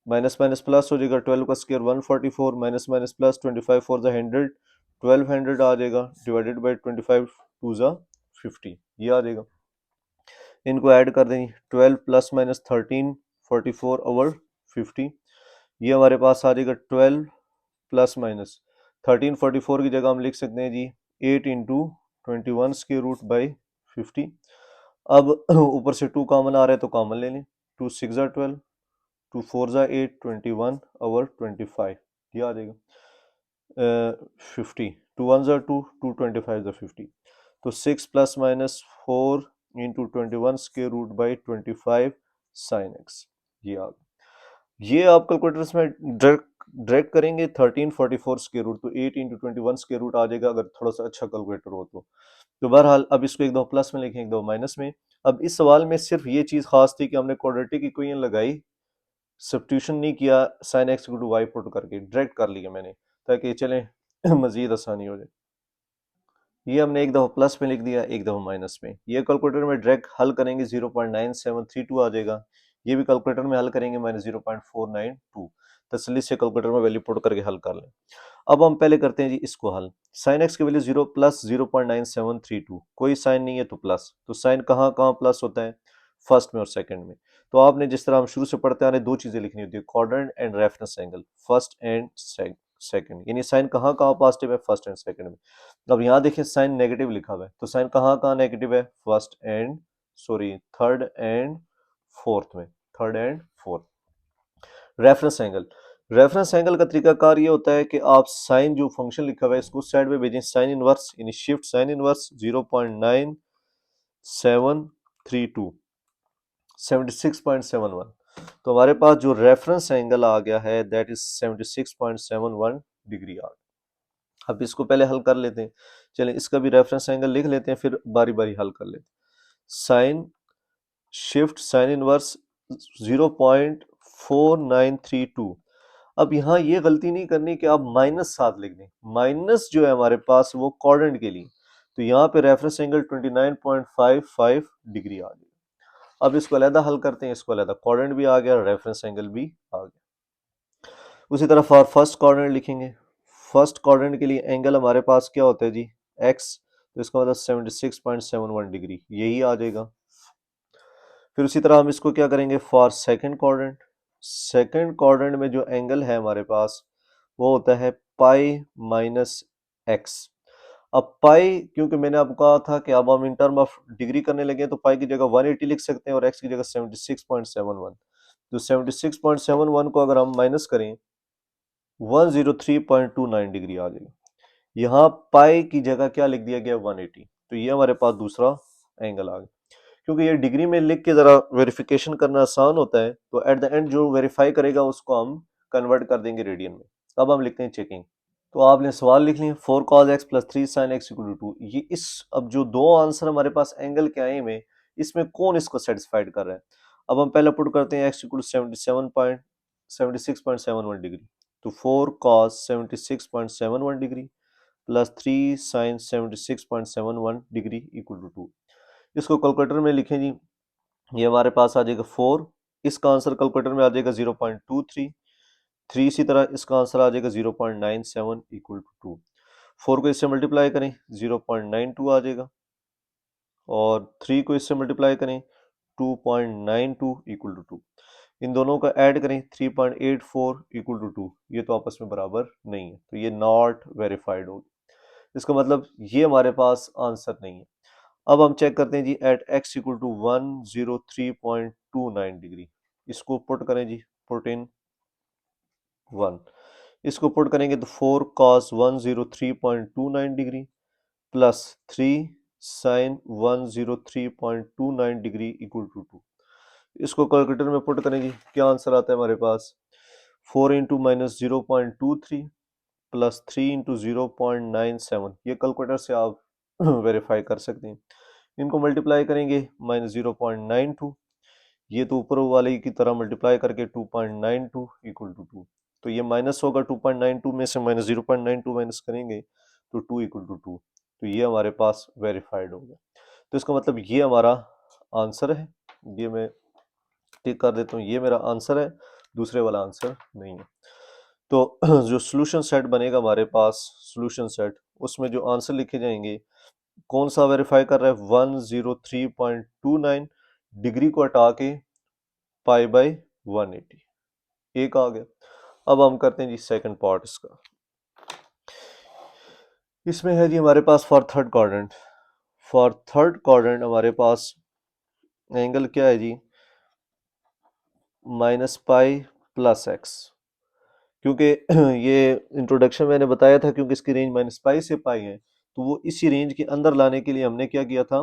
minus minus plus हो जाएगा, 12 का square 144 minus minus plus 25 four ज़ा 100, 1200 आ जाएगा डिवाइडेड बाई 25 टू ज़ा 50, ये आ जाएगा। इनको ऐड कर देंगे 12 प्लस माइनस 13 44 ओवर 50, ये हमारे पास आ जाएगा 12 प्लस माइनस 13 44 की जगह हम लिख सकते हैं जी 8 इंटू 21 स्क्वायर रूट बाई 50। अब ऊपर से 2 कॉमन आ रहा है तो कॉमन ले लें, 2 6 ज़ा 12, 2 4 ज़ा 8, 21 ओवर 25, ये आ जाएगा 50, 2 1 ज़ा 2, 2 25 ज़ा 50। तो 6 plus minus 4 into 21 square root by 25 sine x, ये आ गया। ये आप कैलकुलेटर्स में डायरेक्ट करेंगे 1344 स्क्वायर रूट, तो 8 इंटू 21 स्क्वायर रूट आ जाएगा अगर थोड़ा सा अच्छा कैलकुलेटर हो तो बहरहाल अब इसको एक दो प्लस में लिखें एक दो माइनस में। अब इस सवाल में सिर्फ ये चीज़ खास थी कि हमने क्वाड्रेटिक इक्वेशन लगाई, सब्स्टिट्यूशन नहीं किया, sine x equal to y put करके डायरेक्ट कर लिया मैंने, ताकि चलें मजीद आसानी हो जाए। ये हमने एक दफ़ा प्लस में लिख दिया, एक दफ़ा माइनस में। ये कैलकुलेटर में डायरेक्ट हल करेंगे 0.9732 आ जाएगा, ये भी कैलकुलेटर में हल करेंगे -0.492, तसल्ली से कैलकुलेटर में वैल्यू पुट करके हल कर लें। अब हम पहले करते हैं जी इसको हल। साइन एक्स की वैल्यू 0 प्लस 0.9732, कोई साइन नहीं है तो प्लस, तो साइन कहाँ कहाँ प्लस होता है, फर्स्ट में और सेकंड में। तो आपने जिस तरह हम शुरू से पढ़ते आ रहे दो चीज़ें लिखनी होती है, quadrant and reference angle, first and second, यानी साइन कहाँ कहाँ पॉजिटिव है, फर्स्ट एंड सेकंड में। अब यहाँ देखिए साइन नेगेटिव लिखा हुआ है, तो साइन कहाँ कहाँ नेगेटिव है, थर्ड एंड फोर्थ में, third and fourth. Reference angle, reference angle का तरीकाकार ये होता है कि आप साइन जो फंक्शन लिखा हुआ है इसको साइड में भेजें, साइन इनवर्स यानी शिफ्ट साइन इनवर्स 0.9732 76.71, तो हमारे पास जो रेफरेंस एंगल आ गया है दैट इज 76.71 डिग्री आ गया। अब इसको पहले हल कर लेते हैं, चलें इसका भी रेफरेंस एंगल लिख लेते हैं फिर बारी बारी हल कर लेते हैं। साइन शिफ्ट साइन इनवर्स 0.4932, अब यहाँ ये गलती नहीं करनी कि आप -7 लिख दें, माइनस जो है हमारे पास वो क्वाड्रेंट के लिए, तो यहाँ पे रेफरेंस एंगल 29.55 डिग्री आ गया। अब इसको अलग हल करते हैं, इसको अलग, क्वाड्रेंट भी आ गया, रेफरेंस एंगल भी आ गया। उसी तरह फॉर फर्स्ट क्वाड्रेंट लिखेंगे, फर्स्ट क्वाड्रेंट के लिए एंगल हमारे पास क्या होता है जी, एक्स, तो इसका मतलब 76.71 डिग्री, यही आ जाएगा। फिर उसी तरह हम इसको क्या करेंगे for second quadrant, second quadrant में जो एंगल है हमारे पास वो होता है पाई माइनस एक्स। अब पाई, क्योंकि मैंने आपको कहा था कि अब हम इन टर्म ऑफ डिग्री करने लगे तो पाई की जगह 180 लिख सकते हैं और एक्स की जगह 76.71, तो 76.71 को अगर हम माइनस करें 103.29 डिग्री आ जाएगी। यहाँ पाई की जगह क्या लिख दिया गया 180, तो ये हमारे पास दूसरा एंगल आ गया। क्योंकि ये डिग्री में लिख के ज़रा वेरिफिकेशन करना आसान होता है, तो एट द एंड जो वेरीफाई करेगा उसको हम कन्वर्ट कर देंगे रेडियन में। अब हम लिखते हैं चेकिंग, तो आपने सवाल लिख लिया 4 cos x plus 3 sin x equal to 2। ये इस अब जो दो आंसर हमारे पास एंगल के आए में इसमें कौन इसको सेटिस्फाइड कर रहा है। अब हम पहले पुट करते हैं x इक्वल टू 76.71 डिग्री, तो 4 cos 76.71 degree plus 3 sin 76.71 degree equal to 2। इसको कैलकुलेटर में लिखें जी, ये हमारे पास आ जाएगा 4, इसका आंसर कैलकुलेटर में आ जाएगा 0.23, 3 इसी तरह इसका आंसर आ जाएगा 0.97 इक्वल टू 2। 4 को इससे मल्टीप्लाई करें 0.92 आ जाएगा, और 3 को इससे मल्टीप्लाई करें 2.92 इक्वल टू 2। इन दोनों का ऐड करें 3.84 इक्वल टू 2, ये तो आपस में बराबर नहीं है, तो ये नॉट वेरीफाइड होगी। इसका मतलब ये हमारे पास आंसर नहीं है। अब हम चेक करते हैं जी, at x equal to 103.29 degree, इसको पुट करें जी, पुट इन 1, इसको पुट करेंगे तो 4 cos 103.29 degree plus 3 sin 103.29 degree equal to 2। इसको कैलकुलेटर में पुट करेंगे, क्या आंसर आता है हमारे पास, 4 इंटू माइनस 0.23 प्लस 3 इंटू 0.97, ये कैलकुलेटर से आप वेरीफाई कर सकते हैं। इनको मल्टीप्लाई करेंगे माइनस 0.92, ये तो ऊपर वाले की तरह मल्टीप्लाई करके 2.92 इक्वल टू 2, तो ये माइनस होगा 2.92 में से माइनस 0.92 माइनस करेंगे तो 2 इक्वल टू 2, तो ये हमारे पास वेरीफाइड हो गया। तो इसका मतलब ये हमारा आंसर है, ये मैं टिक कर देता हूँ, ये मेरा आंसर है, दूसरे वाला आंसर नहीं है। तो जो सॉल्यूशन सेट बनेगा हमारे पास, सॉल्यूशन सेट, उसमें जो आंसर लिखे जाएंगे, कौन सा वेरीफाई कर रहा है, 103.29 डिग्री को हटा के पाई बाई 180, एक आ गया। अब हम करते हैं जी सेकंड पार्ट इसका। इसमें है जी हमारे पास for third quadrant, for third quadrant हमारे पास एंगल क्या है जी, माइनस पाई प्लस एक्स, क्योंकि ये इंट्रोडक्शन मैंने बताया था, क्योंकि इसकी रेंज माइनस पाई से पाई है, तो वो इसी रेंज के अंदर लाने के लिए हमने क्या किया था,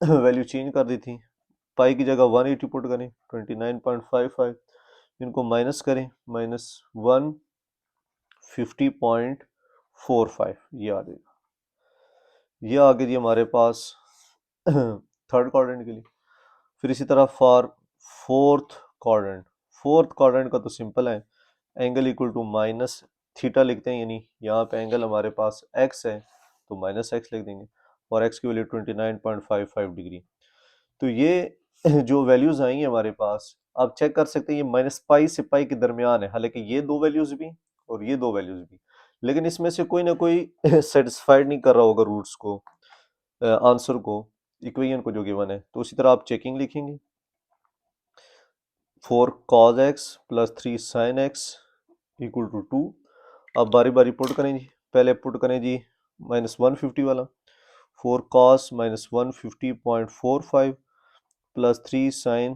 वैल्यू चेंज कर दी थी। पाई की जगह 180 पुट करें, 29.55, इनको माइनस करें, माइनस 150.45, ये आ जाएगा, ये आ गई जी हमारे पास थर्ड क्वाड्रेंट के लिए। फिर इसी तरह for fourth quadrant, fourth quadrant का तो सिंपल है, angle equal to minus theta लिखते हैं, यानी यहाँ पे एंगल हमारे पास एक्स है तो माइनस एक्स लिख देंगे, और एक्स की वैल्यू 29.55 डिग्री। तो ये जो वैल्यूज आई हैं हमारे पास, आप चेक कर सकते हैं, ये माइनस पाई से पाई के दरमियान है, हालांकि ये दो वैल्यूज भी और ये दो वैल्यूज भी, लेकिन इसमें से कोई ना कोई सेटिस्फाइड नहीं कर रहा होगा रूट्स को, आंसर को, इक्वेशन को जो गिवन है, तो उसी तरह आप चेकिंग लिखेंगे, 4 cos x plus 3 sin x equal to 2। अब बारी बारी पुट करें जी, पहले पुट करें जी माइनस 150 वाला, 4 cos माइनस 150.45 plus 3 sin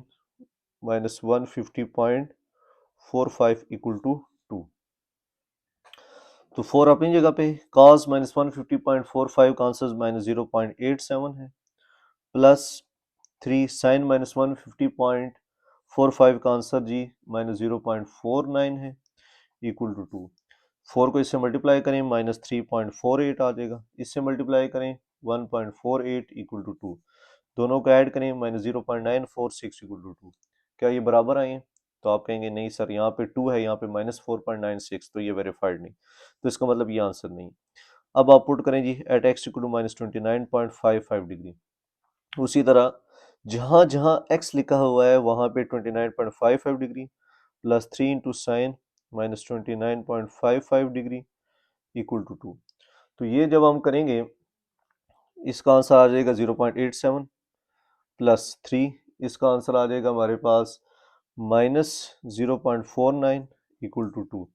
minus 150.45 equal to 2। तो 4 अपनी जगह पे, cos माइनस 150.45 का आंसर माइनस 0.87 है, प्लस 3 sin माइनस 150.45 का आंसर जी माइनस 0.49 है, इक्वल टू 2। 4 को इससे मल्टीप्लाई करें माइनस 3.48 आ जाएगा, इससे मल्टीप्लाई करें 1.48 इक्वल टू 2, दोनों को ऐड करें माइनस 0.946 इक्वल टू 2। क्या ये बराबर आए हैं? तो आप कहेंगे नहीं सर, यहाँ पे 2 है, यहाँ पे माइनस 4.96, तो ये वेरीफाइड नहीं, तो इसका मतलब ये आंसर नहीं। अब आप पुट करें g at x equal to minus 29.55 degree, उसी तरह जहाँ जहाँ x लिखा हुआ है वहाँ पे 29.55 degree plus 3 into sine minus 29.55 degree equal to 2। तो ये जब हम करेंगे, इसका आंसर आ जाएगा 0.87 प्लस 3, इसका आंसर आ जाएगा हमारे पास माइनस 0.49 इक्वल टू 2।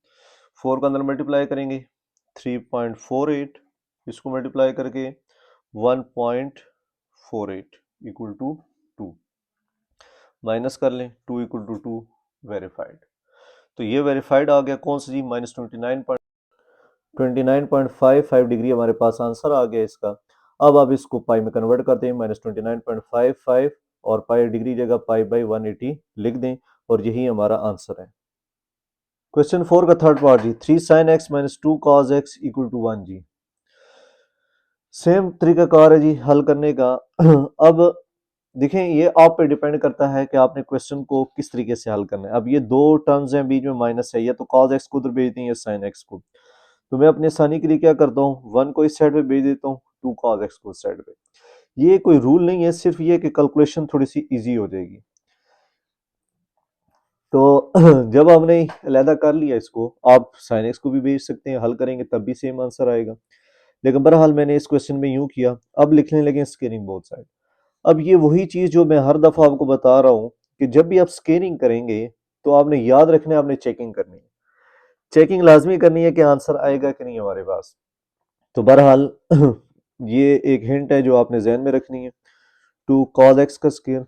4 का अंदर मल्टीप्लाई करेंगे 3.48, इसको मल्टीप्लाई करके 1.48 इक्वल टू 2, माइनस कर लें 2 इक्वल टू 2, वेरीफाइड। तो ये वेरीफाइड आ गया, कौन सा जी, माइनस 29.55 डिग्री हमारे पास आंसर आ गया इसका। अब आप इसको पाई में कन्वर्ट कर दें, माइनस 29.55 और पाई डिग्री जगह पाई बाई 180 लिख दें, और यही हमारा आंसर है। क्वेश्चन 4 का थर्ड पार्ट जी, 3 sin x minus 2 cos x equal to 1 जी। सेम तरीकाकार है जी हल करने का। अब देखें, ये आप पे डिपेंड करता है कि आपने क्वेश्चन को किस तरीके से हल करना है। अब ये दो टर्म्स हैं, बीच में माइनस है, या तो cos x को उधर भेज दें या sin x को, तो मैं अपनी आसानी के लिए क्या करता हूँ, 1 को इस साइड पे भेज देता हूँ, 2 cos x को इस साइड पे। ये कोई रूल नहीं है, सिर्फ ये कि कैलकुलेशन थोड़ी सी इजी हो जाएगी। तो जब हमने अलहदा कर लिया इसको, आप sin x को भी भेज सकते हैं, हल करेंगे तब भी सेम आंसर आएगा, लेकिन बहरहाल मैंने इस क्वेश्चन में यूं किया। अब लिखने लगे स्केलिंग बोथ साइड। अब ये वही चीज़ जो मैं हर दफ़ा आपको बता रहा हूँ कि जब भी आप स्कैनिंग करेंगे तो आपने याद रखना है, आपने चेकिंग करनी है। चेकिंग लाजमी करनी है कि आंसर आएगा कि नहीं हमारे पास। तो बहरहाल ये एक हिंट है जो आपने जहन में रखनी है। टू कॉस एक्स का स्केयर,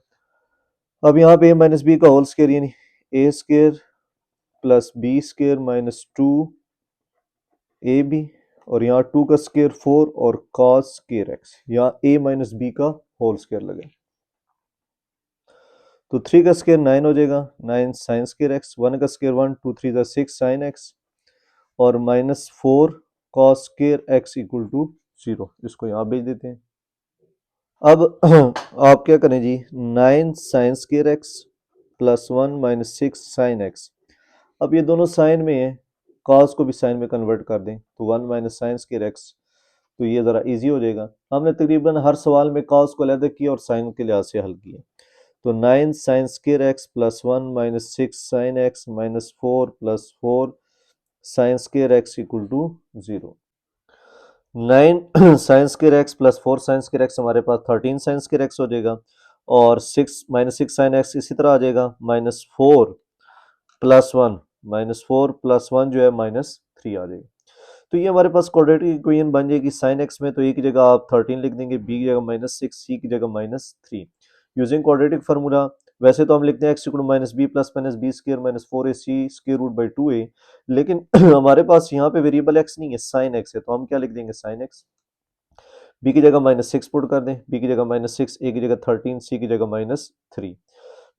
अब यहाँ पे a माइनस बी का होल स्केयर यानी a square plus b square minus two a b, और यहाँ टू का स्केयर 4 और कॉस स्केयर एक्स, यहाँ a माइनस बी का होल स्केयर लगे। तो 3 का स्केयर 9 हो जाएगा, 9 साइन स्केयर एक्स, 1 का स्केयर 1, 2 3 जा 6 साइन एक्स, और minus 4 cos square x equal to 0। इसको यहाँ भेज देते हैं। अब आप क्या करें जी, 9 sine square x plus 1 minus 6 sine x. अब ये दोनों साइन में है, कॉस को भी साइन में कन्वर्ट कर दें तो 1 माइनस साइन स्केयर एक्स, तो ये ज़रा इजी हो जाएगा। हमने तकरीबन हर सवाल में कॉस को अलग किया और साइन के लिहाज से हल किया। तो 9 sine square x plus 1 minus 6 sine x minus 4 plus 4 sine square x equal to 0। 9 sine square x plus 4 sine square x हमारे पास 13 साइन स्केयर एक्स हो जाएगा, और 6 माइनस 6 साइन एक्स इसी तरह आ जाएगा, माइनस 4 प्लस 1, माइनस 4 प्लस 1 जो है माइनस 3 आ जाएगा। तो ये हमारे पास क्वाड्रेटिक इक्वेशन बन जाएगी साइन एक्स में, तो ए की जगह आप 13 लिख देंगे, बी की जगह माइनस 6, सी की जगह माइनस 3। यूजिंग क्वाड्रेटिक फार्मूला वैसे तो हम लिखते हैं x equal minus B plus minus B square minus 4 A C square root by 2a, लेकिन हमारे पास यहाँ पे वेरिएबल एक्स नहीं है, साइन एक्स है, तो हम क्या लिख देंगे, साइन एक्स। बी की जगह माइनस 6 पुट कर दें, बी की जगह माइनस 6, ए की जगह 13, सी की जगह माइनस 3।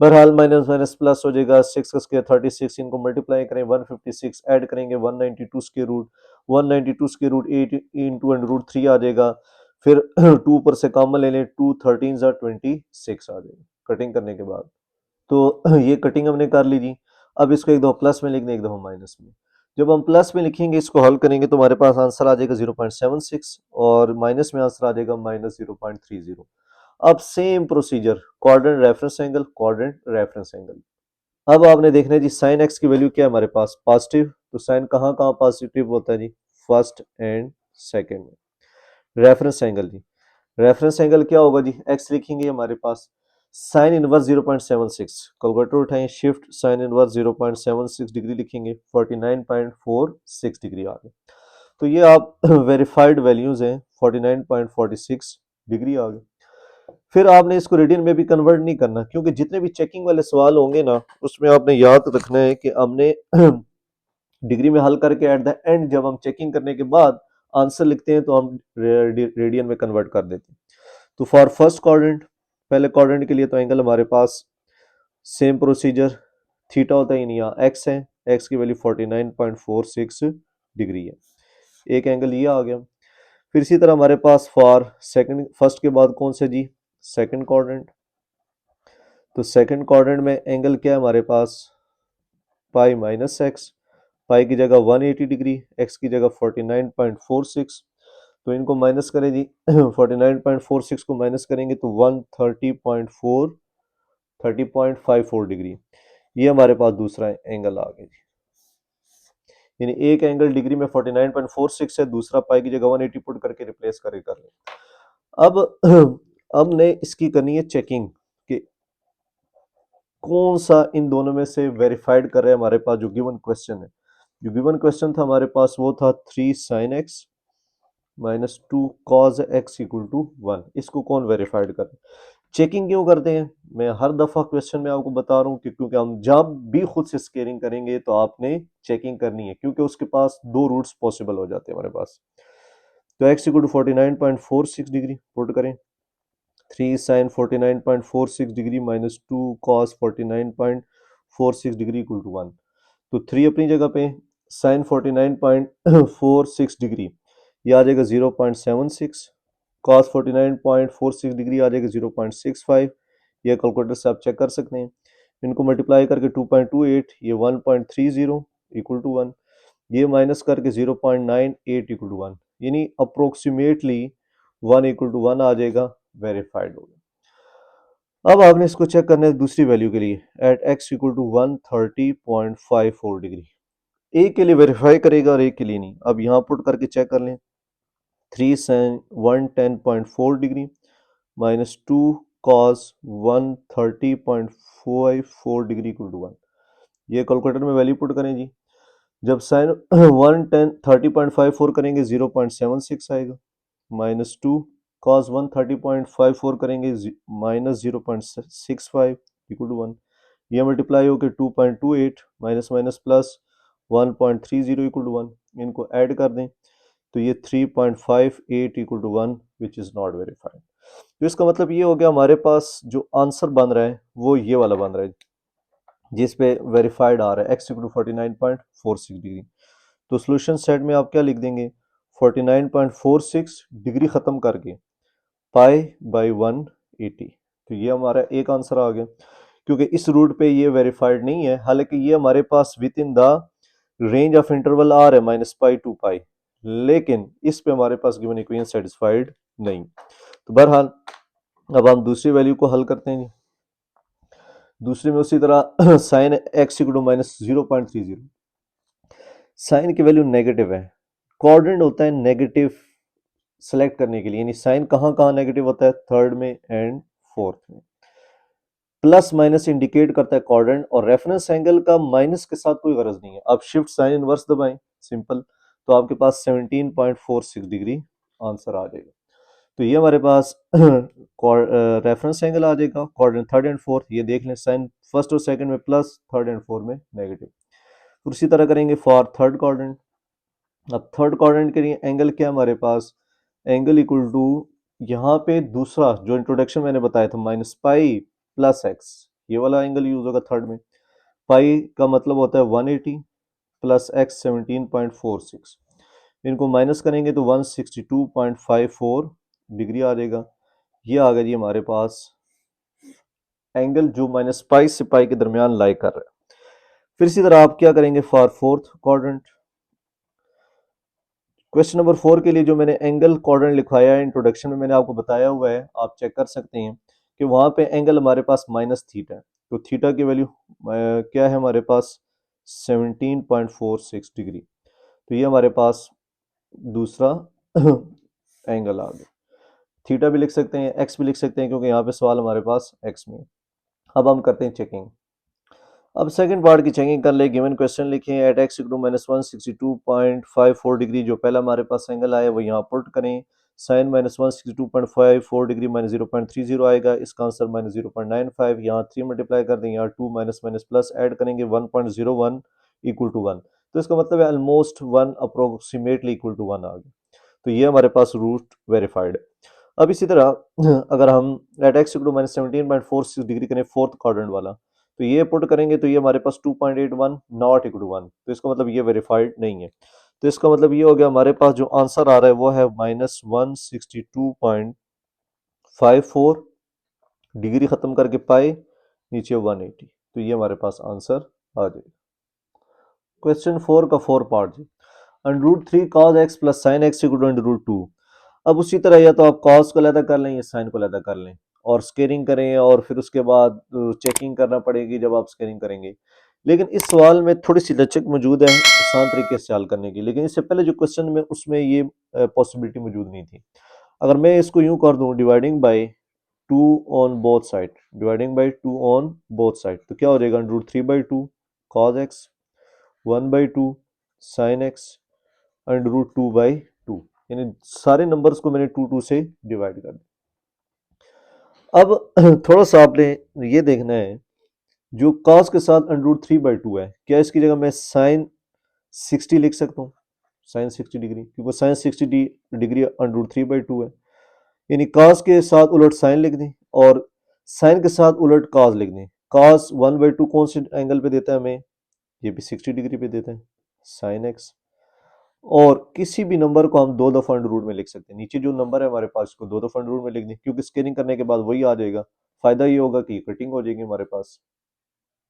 बहरहाल माइनस माइनस प्लस हो जाएगा, 6 का स्क्वायर 36, इनको मल्टीप्लाई करें 156, ऐड करेंगे 192 square root, 192 square root 8 into under root 3 आ जाएगा। फिर 2 ऊपर से कॉमन ले लें, 2 13 जा 26 आ जाएगा कटिंग करने के बाद। तो ये कटिंग हमने कर ली जी। अब इसको एक दफ़ा प्लस में लिख दें, एक दफ़ा माइनस में। जब हम प्लस में लिखेंगे, इसको हल करेंगे तो हमारे पास आंसर आ जाएगा 0.76, और माइनस में आंसर आ जाएगा माइनस 0.30। अब same procedure, quadrant reference angle, quadrant reference angle. अब आपने देखना है जी साइन एक्स की वैल्यू क्या है हमारे पास, पॉजिटिव, तो साइन कहाँ कहाँ पॉजिटिव होता है जी, फर्स्ट एंड सेकंड में। Reference angle G, reference angle क्या होगा जी, एक्स लिखेंगे हमारे पास साइन इनवर्स 0.76, कैलकुलेटर उठाएं, शिफ्ट साइन इनवर्स 0.76 डिग्री लिखेंगे, 49.46 डिग्री आ गए। तो ये आप वेरीफाइड वैल्यूज हैं, 49.46 डिग्री आ गए। फिर आपने इसको रेडियन में भी कन्वर्ट नहीं करना, क्योंकि जितने भी चेकिंग वाले सवाल होंगे ना, उसमें आपने याद रखना है कि हमने डिग्री में हल करके एट द एंड जब हम चेकिंग करने के बाद आंसर लिखते हैं तो हम रेडियन में कन्वर्ट कर देते हैं। तो फॉर फर्स्ट क्वाड्रेंट, पहले क्वाड्रेंट के लिए तो एंगल हमारे पास सेम प्रोसीजर, थीटा होता है, यानी यहाँ एक्स है, एक्स की वैल्यू 49.46 डिग्री है, एक एंगल ये आ गया। फिर इसी तरह हमारे पास फॉर सेकंड, फर्स्ट के बाद कौन से जी, सेकंड क्वाड्रेंट। तो सेकंड क्वाड्रेंट में एंगल क्या है हमारे पास, पाई माइनस एक्स, पाई की जगह 180 डिग्री, एक्स की जगह 49.46, तो इनको माइनस करें जी 49.46 को माइनस करेंगे तो 30.54 डिग्री, ये हमारे पास दूसरा एंगल आ गया जी। यानी एक एंगल डिग्री में 49.46 है, दूसरा पाई की जगह 180 पुट करके रिप्लेस करके कर लें। अब अब ने इसकी करनी है चेकिंग कि कौन सा इन दोनों में से वेरीफाइड कर रहे हैं हमारे पास जो गिवन क्वेश्चन है। जो गिवन क्वेश्चन था हमारे पास वो था 3 sine x minus 2 cos x equal to 1, इसको कौन वेरीफाइड कर रहे हैं। चेकिंग क्यों करते हैं, मैं हर दफा क्वेश्चन में आपको बता रहा हूँ कि क्योंकि हम जब भी खुद से स्केयरिंग करेंगे तो आपने चेकिंग करनी है, क्योंकि उसके पास दो रूट्स पॉसिबल हो जाते हैं हमारे पास। तो x equal to 49.46 degree put करें, 3 sine 49.46 degree minus 2 cos 49.46 degree equal to 1। तो 3 अपनी जगह पे, साइन 49.46 डिग्री ये आ जाएगा 0.76, कॉस 49.46 डिग्री आ जाएगा 0.65, ये कैलकुलेटर से आप चेक कर सकते हैं। इनको मल्टीप्लाई करके 2.28, ये 1.30 इक्वल टू 1, ये माइनस करके 0.98 इक्वल टू 1, यानी अप्रोक्सीमेटली 1 इक्वल टू 1 आ जाएगा, वेरीफाइड हो गया। अब आपने इसको चेक करना है दूसरी वैल्यू के लिए, at x equal to 130.54 degree, एक के लिए वेरीफाई करेगा और एक के लिए नहीं। अब यहाँ पुट करके चेक कर लें, 3 sine 110.4 degree minus 2 cos 130.54 degree equal to 1। ये कैलकुलेटर में वैल्यू पुट करें जी। जब साइन 130.54 करेंगे 0.76 आएगा, माइनस टू कॉस 130.54 करेंगे माइनस 0.65 इक्वल टू 1। ये मल्टीप्लाई होकर 2.28 minus minus plus 1.30 equal to 1। इनको ऐड कर दें तो ये 3.58 equal to 1 which is not verified. तो इसका मतलब ये हो गया हमारे पास जो आंसर बन रहा है वो ये वाला बन रहा है जिस पे वेरीफाइड आ रहा है x इक्वल टू 49.46 डिग्री। तो सोल्यूशन सेट में आप क्या लिख देंगे 49.46 डिग्री ख़त्म करके पाई बाई 180। तो ये हमारा एक आंसर आ गया क्योंकि इस रूट पे ये वेरीफाइड नहीं है, हालांकि ये हमारे पास within the range of interval आ रहा है माइनस पाई टू पाई, लेकिन इस पे हमारे पास गिवन इक्वेशन सेटिस्फाइड नहीं। तो बहरहाल अब हम दूसरी वैल्यू को हल करते हैं। दूसरे में उसी तरह sine x equal to minus 0.30, sine की वैल्यू नेगेटिव है, कोऑर्डिनेट होता है नेगेटिव सेलेक्ट करने के लिए, यानी साइन कहाँ कहाँ नेगेटिव होता है, थर्ड में एंड फोर्थ में। प्लस माइनस इंडिकेट करता है कोऑर्डिनेट, और रेफरेंस एंगल का माइनस के साथ कोई गरज नहीं है। अब शिफ्ट साइन इनवर्स दबाएं, सिंपल, तो आपके पास 17.46 डिग्री आंसर आ जाएगा। तो ये हमारे पास रेफरेंस एंगल आ जाएगा, कोऑर्डिनेट थर्ड एंड फोर्थ, ये देख लें, साइन फर्स्ट और सेकंड में प्लस, थर्ड एंड फोर्थ में नेगेटिव। उसी तरह करेंगे फॉर थर्ड कोऑर्डिनेट। अब थर्ड कोऑर्डिनेट के लिए एंगल क्या है हमारे पास, एंगल इक्वल टू यहाँ पे दूसरा जो इंट्रोडक्शन मैंने बताया था माइनस पाई प्लस एक्स, ये वाला एंगल यूज होगा थर्ड में। पाई का मतलब होता है 180 प्लस एक्स 17.46, इनको माइनस करेंगे तो 162.54 डिग्री आ जाएगा। ये आ गया जी हमारे पास एंगल जो माइनस पाई से पाई के दरमियान लाई कर रहा है। फिर इसी तरह आप क्या करेंगे for fourth quadrant. Question number 4 के लिए जो मैंने एंगल क्वाड्रेंट लिखवाया है इंट्रोडक्शन में मैंने आपको बताया हुआ है, आप चेक कर सकते हैं कि वहां पे एंगल हमारे पास माइनस थीटा है। तो थीटा की वैल्यू क्या है हमारे पास 17.46 डिग्री। तो ये हमारे पास दूसरा एंगल आ गया। थीटा भी लिख सकते हैं, एक्स भी लिख सकते हैं, क्योंकि यहाँ पे सवाल हमारे पास एक्स में है। अब हम करते हैं चेकिंग। अब सेकंड पार्ट की चेकिंग कर ले। गिवन क्वेश्चन लिखें at x equal to minus 162.54 degree, जो पहला हमारे पास एंगल आया वो यहाँ पुट करें। साइन माइनस 162.54 डिग्री माइनस 0.30 आएगा, इसका आंसर माइनस 0.95। यहाँ 3 मल्टीप्लाई कर दें, यहाँ 2 माइनस माइनस प्लस ऐड करेंगे 1.01 इक्वल टू 1। तो इसका मतलब है ऑलमोस्ट 1 अप्रोक्सीमेटली इक्वल टू 1 आ गया। तो ये हमारे पास रूट वेरीफाइड है। अब इसी तरह अगर हम at x equal to minus 17.46 degree करें फोर्थ क्वाड्रेंट वाला, तो ये पुट करेंगे तो ये हमारे पास 2.81 नॉट इक्वल टू 1। तो इसका मतलब ये वेरीफाइड नहीं है। तो इसका मतलब ये हो गया हमारे पास जो आंसर आ रहा है वो है माइनस 162.54 डिग्री खत्म करके पाए नीचे 180। तो ये हमारे पास आंसर आ जाएगा। क्वेश्चन 4 का 4 पार्ट जी। Under root 3 cos x plus sine x equal to under root 2। अब उसी तरह या तो आप कॉस को अलग कर लें या साइन को अलग कर लें और स्केलिंग करें, और फिर उसके बाद चेकिंग करना पड़ेगी जब आप स्केलिंग करेंगे। लेकिन इस सवाल में थोड़ी सी लचक मौजूद है आसान तरीके से हल करने की, लेकिन इससे पहले जो क्वेश्चन में उसमें ये पॉसिबिलिटी मौजूद नहीं थी। अगर मैं इसको यूं कर दूं dividing by 2 on both side, dividing by 2 on both side, तो क्या हो जाएगा under root 3/2 cos x 1/2 sine x under root 2/2, यानी सारे नंबर्स को मैंने 2 से डिवाइड कर दिया। अब थोड़ा सा आपने ये देखना है, जो cos के साथ अंडर रूट 3/2 है, क्या इसकी जगह मैं साइन 60 लिख सकता हूँ, साइन 60 डिग्री, क्योंकि साइन 60 डिग्री अंडर रूट 3/2 है। यानी cos के साथ उलट साइन लिख दें और साइन के साथ उलट cos लिख दें। cos 1/2 कौन से एंगल पे देता है हमें, ये भी 60 डिग्री पे देता है, साइन एक्स। और किसी भी नंबर को हम 2 दफा अंडर रूट में लिख सकते हैं। नीचे जो नंबर है हमारे पास उसको 2 दफा अंडर रूट में लिख दें, क्योंकि स्केलिंग करने के बाद वही आ जाएगा। फायदा ये होगा कि कटिंग हो जाएगी हमारे पास।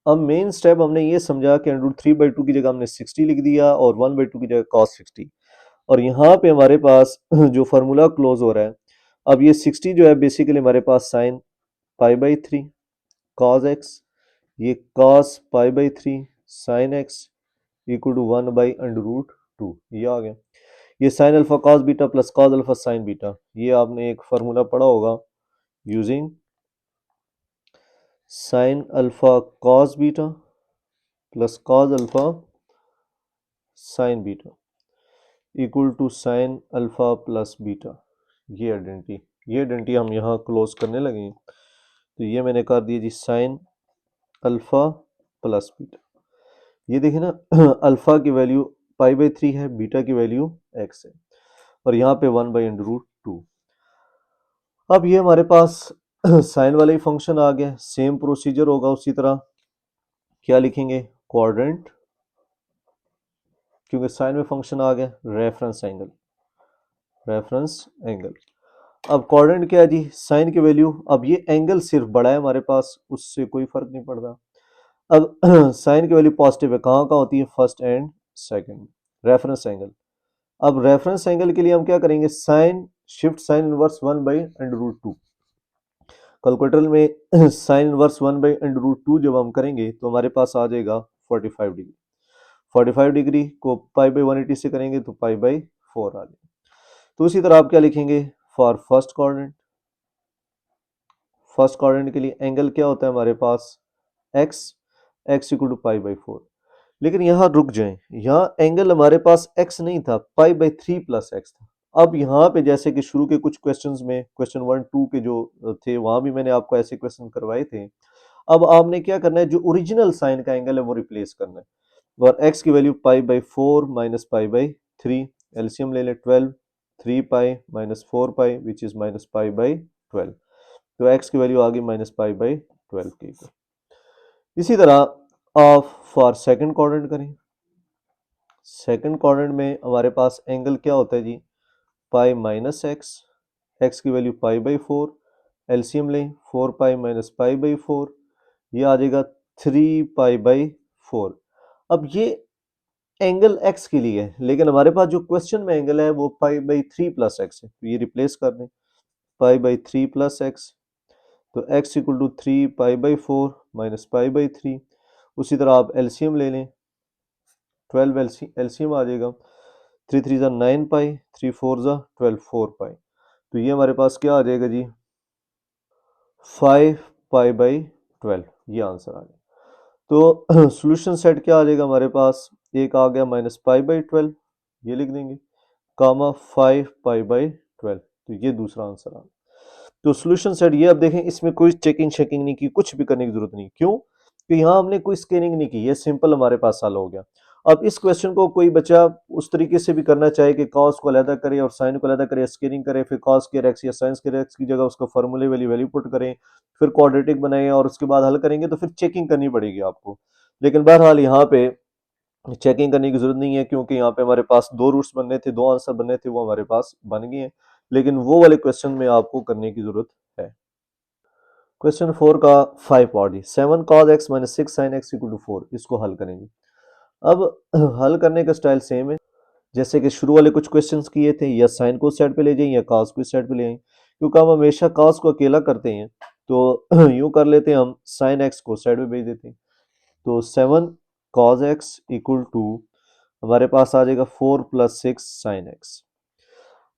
अब मेन स्टेप हमने ये समझा कि अंडर रूट 3/2 की जगह हमने 60 लिख दिया और 1/2 की जगह cos 60, और यहाँ पे हमारे पास जो फार्मूला क्लोज हो रहा है, अब ये 60 जो है बेसिकली हमारे पास साइन π/3 cos x, ये cos π/3 sin x equal to 1/√2, ये आ गया। ये sine alpha cos beta plus cos alpha sine beta, ये आपने एक फार्मूला पढ़ा होगा using sine alpha cos beta plus cos alpha sine beta equal to sine alpha plus beta. ये आइडेंटिटी हम यहाँ क्लोज करने लगे हैं। तो ये मैंने कर दिया जी साइन अल्फा प्लस बीटा। ये देखिए ना अल्फा की वैल्यू पाई/3 है, बीटा की वैल्यू x है, और यहाँ पे 1/√2। अब ये हमारे पास साइन वाला ही फंक्शन आ गया, सेम प्रोसीजर होगा उसी तरह। क्या लिखेंगे? क्वाड्रेंट, क्योंकि साइन में फंक्शन आ गया रेफरेंस एंगल। अब क्वाड्रेंट क्या है जी? साइन की वैल्यू, अब ये एंगल सिर्फ बड़ा है हमारे पास, उससे कोई फर्क नहीं पड़ता। अब साइन की वैल्यू पॉजिटिव है, कहाँ कहाँ होती है? First and second, reference angle. अब रेफरेंस एंगल के लिए हम क्या करेंगे? Sine shift sine inverse 1/√2। Calculator में साइन इनवर्स 1/√2 जब हम करेंगे तो हमारे पास आ जाएगा 45 डिग्री। 45 डिग्री को पाई/180 से करेंगे तो पाई/4 आ जाएगा। तो उसी तरह आप क्या लिखेंगे? फॉर फर्स्ट क्वाड्रेंट के लिए एंगल क्या होता है हमारे पास? x इक्वल टू पाई/4। लेकिन यहाँ रुक जाएं, यहाँ एंगल हमारे पास x नहीं था, पाई/3 प्लस x था। अब यहाँ पे जैसे कि शुरू के कुछ क्वेश्चंस में, क्वेश्चन 1-2 के जो थे, वहां भी मैंने आपको ऐसे क्वेश्चन करवाए थे। अब आपने क्या करना है? जो ओरिजिनल साइन का एंगल है वो रिप्लेस करना है, और x की वैल्यू पाई/4 माइनस पाई/3, एलसीएम ले ले 12, 3 pi minus 4 pi which is minus पाई/12। तो x की वैल्यू आ गई माइनस पाई/12 की। इसी तरह आप फॉर सेकंड क्वाड्रेंट करें। सेकंड क्वाड्रेंट में हमारे पास एंगल क्या होता है जी? पाई माइनस एक्स की वैल्यू पाई/4, एलसीएम लें 4 पाई माइनस पाई/4, ये आ जाएगा 3 पाई/4। अब ये एंगल x के लिए है, लेकिन हमारे पास जो क्वेश्चन में एंगल है वो पाई/3 प्लस एक्स है, तो ये रिप्लेस कर दें, पाई/3 प्लस एक्स। तो x इक्वल टू 3 पाई/4 माइनस पाई/3। उसी तरह आप एलसीएम ले लें, 12 एलसीएम आ जाएगा, 3 3 9 पाई, 3 4 12, 4 पाई। तो ये हमारे पास क्या आ जाएगा जी? 5 पाई/12। ये आंसर आ गया। तो सॉल्यूशन सेट क्या आ जाएगा हमारे पास? एक आ गया माइनस पाई/12, ये लिख देंगे, कामा 5 पाई/12। तो ये दूसरा आंसर आ गया। तो सॉल्यूशन सेट ये, अब देखें इसमें कोई चेकिंग शेकिंग नहीं की, कुछ भी करने की जरूरत नहीं। क्यों? कि यहाँ हमने कोई स्कैनिंग नहीं की, ये सिंपल हमारे पास हल हो गया। अब इस क्वेश्चन को कोई बच्चा उस तरीके से भी करना चाहे कि कॉस को अलग करे और साइन को अलग करे, स्कैनिंग करे, फिर कॉस के एक्स या साइंस के एक्स की जगह उसका फॉर्मूले वाली वैल्यू पुट करें, फिर क्वाड्रेटिक बनाएं और उसके बाद हल करेंगे, तो फिर चेकिंग करनी पड़ेगी आपको। लेकिन बहरहाल यहाँ पे चेकिंग करने की जरूरत नहीं है, क्योंकि यहाँ पे हमारे पास दो रूट्स बनने थे, दो आंसर बनने थे, वो हमारे पास बन गए हैं। लेकिन वो वाले क्वेश्चन में आपको करने की जरूरत है। क्वेश्चन 4 का 5 पार्ट जी, 7 cos x minus 6 sin x equal to 4, इसको हल करेंगे। अब हल करने का स्टाइल सेम है जैसे कि शुरू वाले कुछ क्वेश्चंस किए थे, या साइन को साइड पे ले जाएं या cos को साइड पे ले आएं। क्योंकि हम हमेशा cos को अकेला करते हैं, तो यूं कर लेते हैं, हम sin x को साइड पे भेज देते हैं। तो 7 cos x इक्वल टू हमारे पास आ जाएगा 4 प्लस 6 sin x।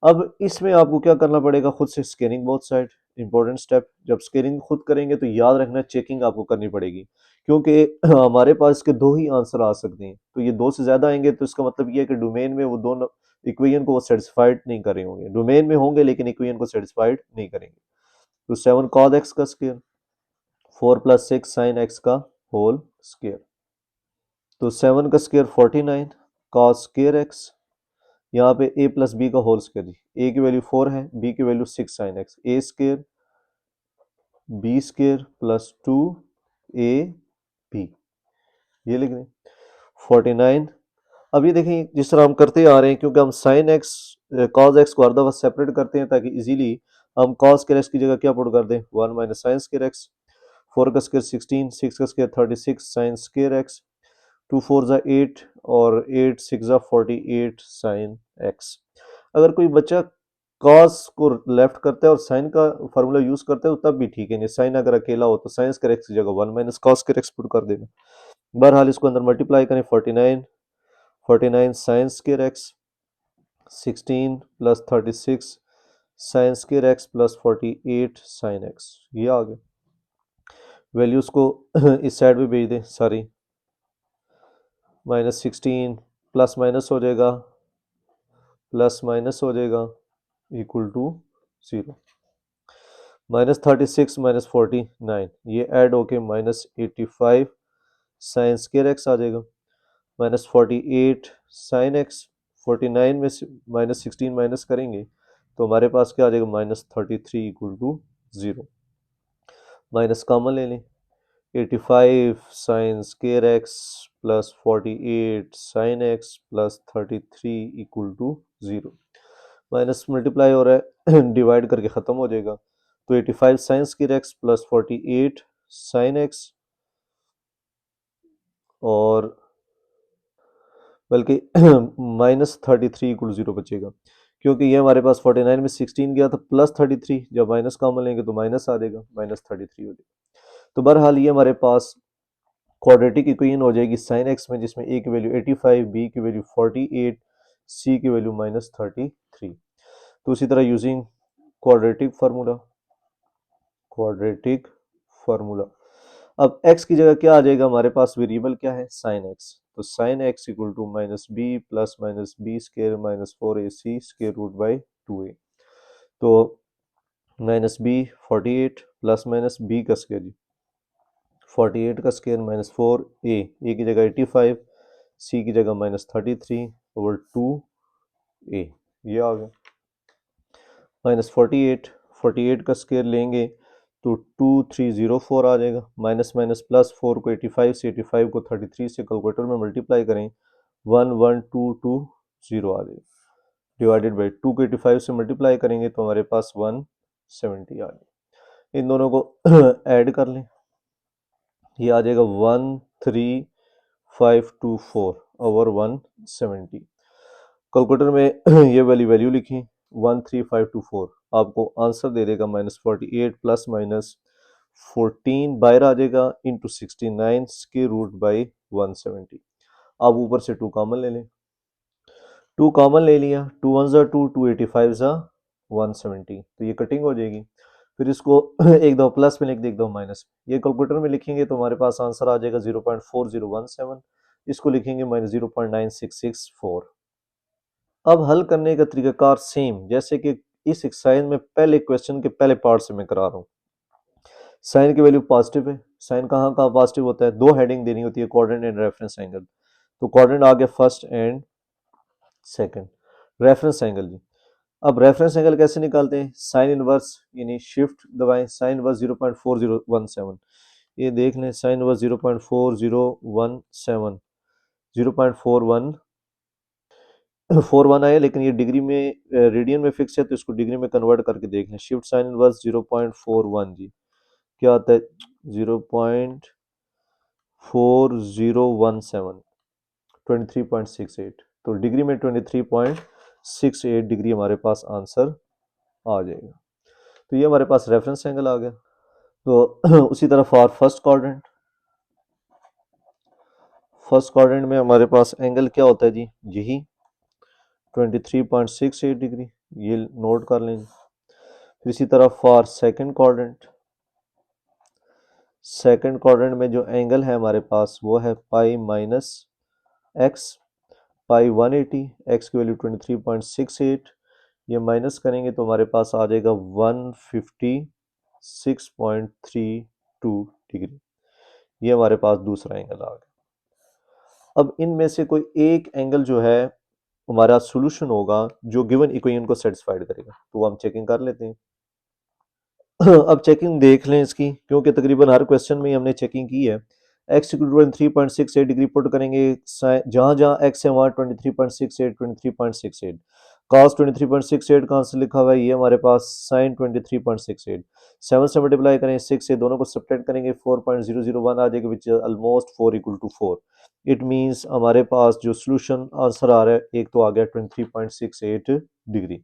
अब इसमें आपको क्या करना पड़ेगा? खुद से scanning both side, important step. जब स्कैनिंग खुद करेंगे तो याद रखना चेकिंग आपको करनी पड़ेगी, क्योंकि हमारे पास इसके दो ही आंसर आ सकते हैं। तो ये दो से ज्यादा आएंगे तो इसका मतलब ये है कि डोमेन में वो दोनों इक्वेशन को वो सेटिस्फाइड नहीं कर रहे होंगे, डोमेन में होंगे लेकिन इक्वेशन को सेटिस्फाइड नहीं करेंगे। तो 7 cos x का स्क्वायर, 4 प्लस 6 sin x का होल स्क्वायर। तो 7 का स्क्वायर 49 cos स्क्वायर x, यहाँ पे a प्लस बी का होल स्क्वायर जी, a की वैल्यू 4 है, b की value 6 sin x, a square b square plus 2 a b, ये लिख दें 49। अब ये देखें जिस तरह हम करते आ रहे हैं, क्योंकि हम साइन एक्स कॉस एक्स को हर दफा सेपरेट करते हैं ताकि इजीली हम कॉस स्क्वायर एक्स की जगह क्या पुट कर दें? 1 माइनस साइन स्क्वायर एक्स। 4 का स्क्वायर 16, 6 का स्क्वायर 36 साइन स्क्वायर एक्स, 2 4 जा 8 और 8 6 जा 48 साइन एक्स। अगर कोई बच्चा कॉस को लेफ्ट करता है और साइन का फार्मूला यूज करता है तो तब भी ठीक है, नहीं साइन अगर अकेला हो तो साइन स्क्वायर एक्स की जगह 1 minus cos square x put कर देना। बहरहाल इसको अंदर मल्टीप्लाई करें, 49 sign square x, 16 plus 36 sign square x plus 48 sine x, ये आ गया। वैल्यूज़ को इस साइड पे भेज दें सारी। -16 प्लस माइनस हो जाएगा, प्लस माइनस हो जाएगा इक्वल टू 0। -36 -49 ये ऐड होके -85 साइन स्केयर एक्स आ जाएगा। -48 साइन एक्स, 49 में से -16 माइनस करेंगे तो हमारे पास क्या आ जाएगा, -33 इक्वल टू 0। माइनस कॉमन ले लें, 85 sine square x plus 48 sine x plus 33 equal to 0। Minus multiply हो रहा है डिवाइड करके ख़त्म हो जाएगा। तो 85 sine square x plus 48 sine x, और बल्कि -33 इक्वल 0 बचेगा, क्योंकि ये हमारे पास 49 में 16 गया था प्लस 33, जब माइनस कॉमन लेंगे तो माइनस आ जाएगा, -33 हो जाएगा। तो बहरहाल ये हमारे पास क्वाड्रेटिक इक्वेशन हो जाएगी साइन एक्स में, जिसमें ए की वैल्यू 85, बी की वैल्यू 48, सी की वैल्यू -33। तो उसी तरह यूजिंग क्वाड्रेटिक फार्मूला अब x की जगह क्या आ जाएगा, हमारे पास वेरिएबल क्या है, साइन x। तो sign x equal to -b plus -b square -4ac square root by 2a। तो -b 48 प्लस -b का स्केयर जी 48 का स्केयर -4a, a की जगह 85, c की जगह -33 ओवर 2a, ये आ गया। -48 48 का स्केयर लेंगे तो 2304 आ जाएगा। माइनस माइनस प्लस 4 को 85 से, 85 को 33 से कैलकुलेटर में मल्टीप्लाई करें 11220 आ जाएगा। डिवाइडेड बाई 2 को 85 से मल्टीप्लाई करेंगे तो हमारे पास 170 आ जाएगा। इन दोनों को ऐड कर लें, ये आ जाएगा 13524 ओवर 170। कैलकुलेटर में ये वाली वैल्यू लिखी 13524, आपको आंसर दे देगा -48 प्लस -14 बाहर आ जाएगा इंटू 69 स्क्वायर रूट बाई 170। आप ऊपर से 2 कॉमन ले लें, 2 कॉमन ले लिया, 2 1 ज़ा 2, 2 85 ज़ा 170, तो ये कटिंग हो जाएगी। फिर इसको एक दो प्लस में लिख दे, एक दो माइनस। ये कैलकुलेटर में लिखेंगे तो हमारे पास आंसर आ जाएगा 0.4017, इसको लिखेंगे -0.9664। अब हल करने का तरीकाकार सेम जैसे कि इस एक्सरसाइज में पहले क्वेश्चन के पहले पार्ट से मैं करा रहा हूँ। साइन की वैल्यू पॉजिटिव है, साइन कहाँ कहाँ पॉजिटिव होता है, दो हेडिंग देनी होती है, क्वाड्रेंट एंड रेफरेंस एंगल। तो क्वाड्रेंट आ गया first and second. Reference angle G, अब रेफरेंस एंगल कैसे निकालते हैं, साइन इनवर्स यानी शिफ्ट दबाएं, साइन इनवर्स 0.4017, ये देख लें साइन इनवर्स 0.4017 0.41 आया, लेकिन ये डिग्री में रेडियन में फिक्स है तो इसको डिग्री में कन्वर्ट करके देख लें। शिफ्ट साइन इनवर्स 0.41 जी क्या आता है 0.4017 23.68, तो डिग्री में 23.68 डिग्री हमारे पास आंसर आ जाएगा। तो ये हमारे पास रेफरेंस एंगल आ गया। तो उसी तरह फॉर फर्स्ट क्वाड्रेंट में हमारे पास एंगल क्या होता है जी, यही 23.68 डिग्री, ये नोट कर लें। फिर इसी तरह फॉर सेकंड क्वाड्रेंट में जो एंगल है हमारे पास वो है पाई माइनस एक्स, पाई 180, एक्स की वैल्यू 23.68, ये माइनस करेंगे तो हमारे पास आ जाएगा 156.32 डिग्री। ये हमारे पास दूसरा एंगल आ गया। अब इनमें से कोई एक एंगल जो है हमारा सॉल्यूशन होगा जो गिवन इक्वेशन को सेटिस्फाइड करेगा, तो हम चेकिंग कर लेते हैं। अब चेकिंग देख लें इसकी, क्योंकि तकरीबन हर क्वेश्चन में हमने चेकिंग की है। एक्स इक्वल 23.68 डिग्री पुट करेंगे, जहाँ जहाँ एक्स है वहाँ 23.68 23.68, कॉस 23.68 कहाँ से लिखा हुआ है, ये हमारे पास साइन 23.68, 7 से मल्टीप्लाई करें 6 से, दोनों को सब्ट्रैक्ट करेंगे 4.001 आ जाएगा, which is almost 4 equal to 4। It means हमारे पास जो सोल्यूशन आंसर आ रहा है एक तो आ गया 23.68 डिग्री।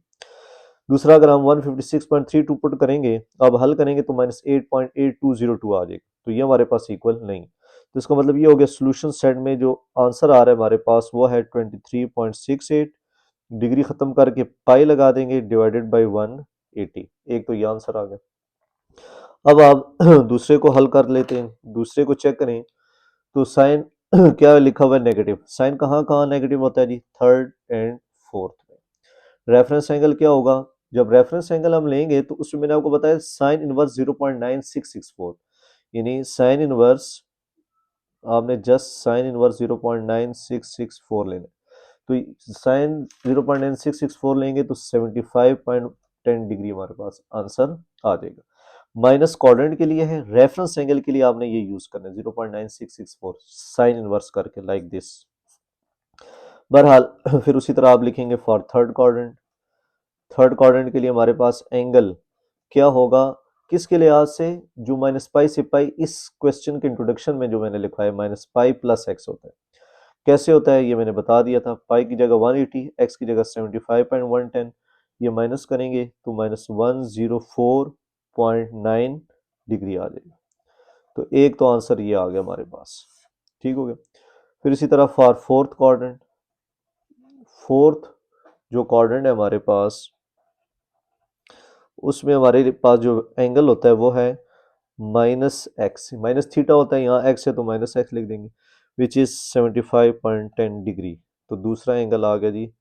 दूसरा अगर हम 156.32 पुट करेंगे, अब हल करेंगे तो -8.8202 आ जाएगा, तो ये हमारे पास इक्वल नहीं। तो इसका मतलब ये हो गया सोल्यूशन सेट में जो आंसर आ रहा है हमारे पास वो है 23.68 डिग्री, खत्म करके पाई लगा देंगे डिवाइडेड बाय 180, एक तो ये आंसर आ गया। अब आप दूसरे को हल कर लेते हैं, दूसरे को चेक करें तो साइन क्या लिखा हुआ है नेगेटिव। साइन कहाँ कहाँ नेगेटिव होता है जी, थर्ड एंड फोर्थ में। रेफरेंस एंगल क्या होगा, जब रेफरेंस एंगल हम लेंगे तो उसमें मैंने आपको बताया साइन इनवर्स 0.9664, यानी साइन इनवर्स आपने जस्ट साइन इनवर्स 0.9664 लेना है। तो साइन 0.9664 लेंगे तो 75.10 डिग्री हमारे पास आंसर आ जाएगा। माइनस क्वाड्रेंट के लिए है, रेफरेंस एंगल के लिए आपने ये यूज करना है 0.9664 साइन इनवर्स करके लाइक दिस। बहरहाल फिर उसी तरह आप लिखेंगे for third quadrant. Third quadrant के लिए हमारे पास एंगल क्या होगा, किसके लिहाज से, जो माइनस पाई से पाई, इस क्वेश्चन के इंट्रोडक्शन में जो मैंने लिखा है माइनस पाई प्लस एक्स होता है। कैसे होता है ये मैंने बता दिया था, पाई की जगह 180, एक्स की जगह 75.110, ये माइनस करेंगे तो माइनस 104.9 डिग्री आ जाएगी। तो एक तो आंसर ये आ गया हमारे पास, ठीक हो गया। फिर इसी तरह फॉर फोर्थ क्वाड्रेंट, फोर्थ जो क्वाड्रेंट है हमारे पास, उसमें हमारे पास जो एंगल होता है वो है माइनस एक्स, माइनस थीटा होता है, यहाँ एक्स है तो माइनस एक्स लिख देंगे, विच इज 75.10 डिग्री। तो दूसरा एंगल आ गया जी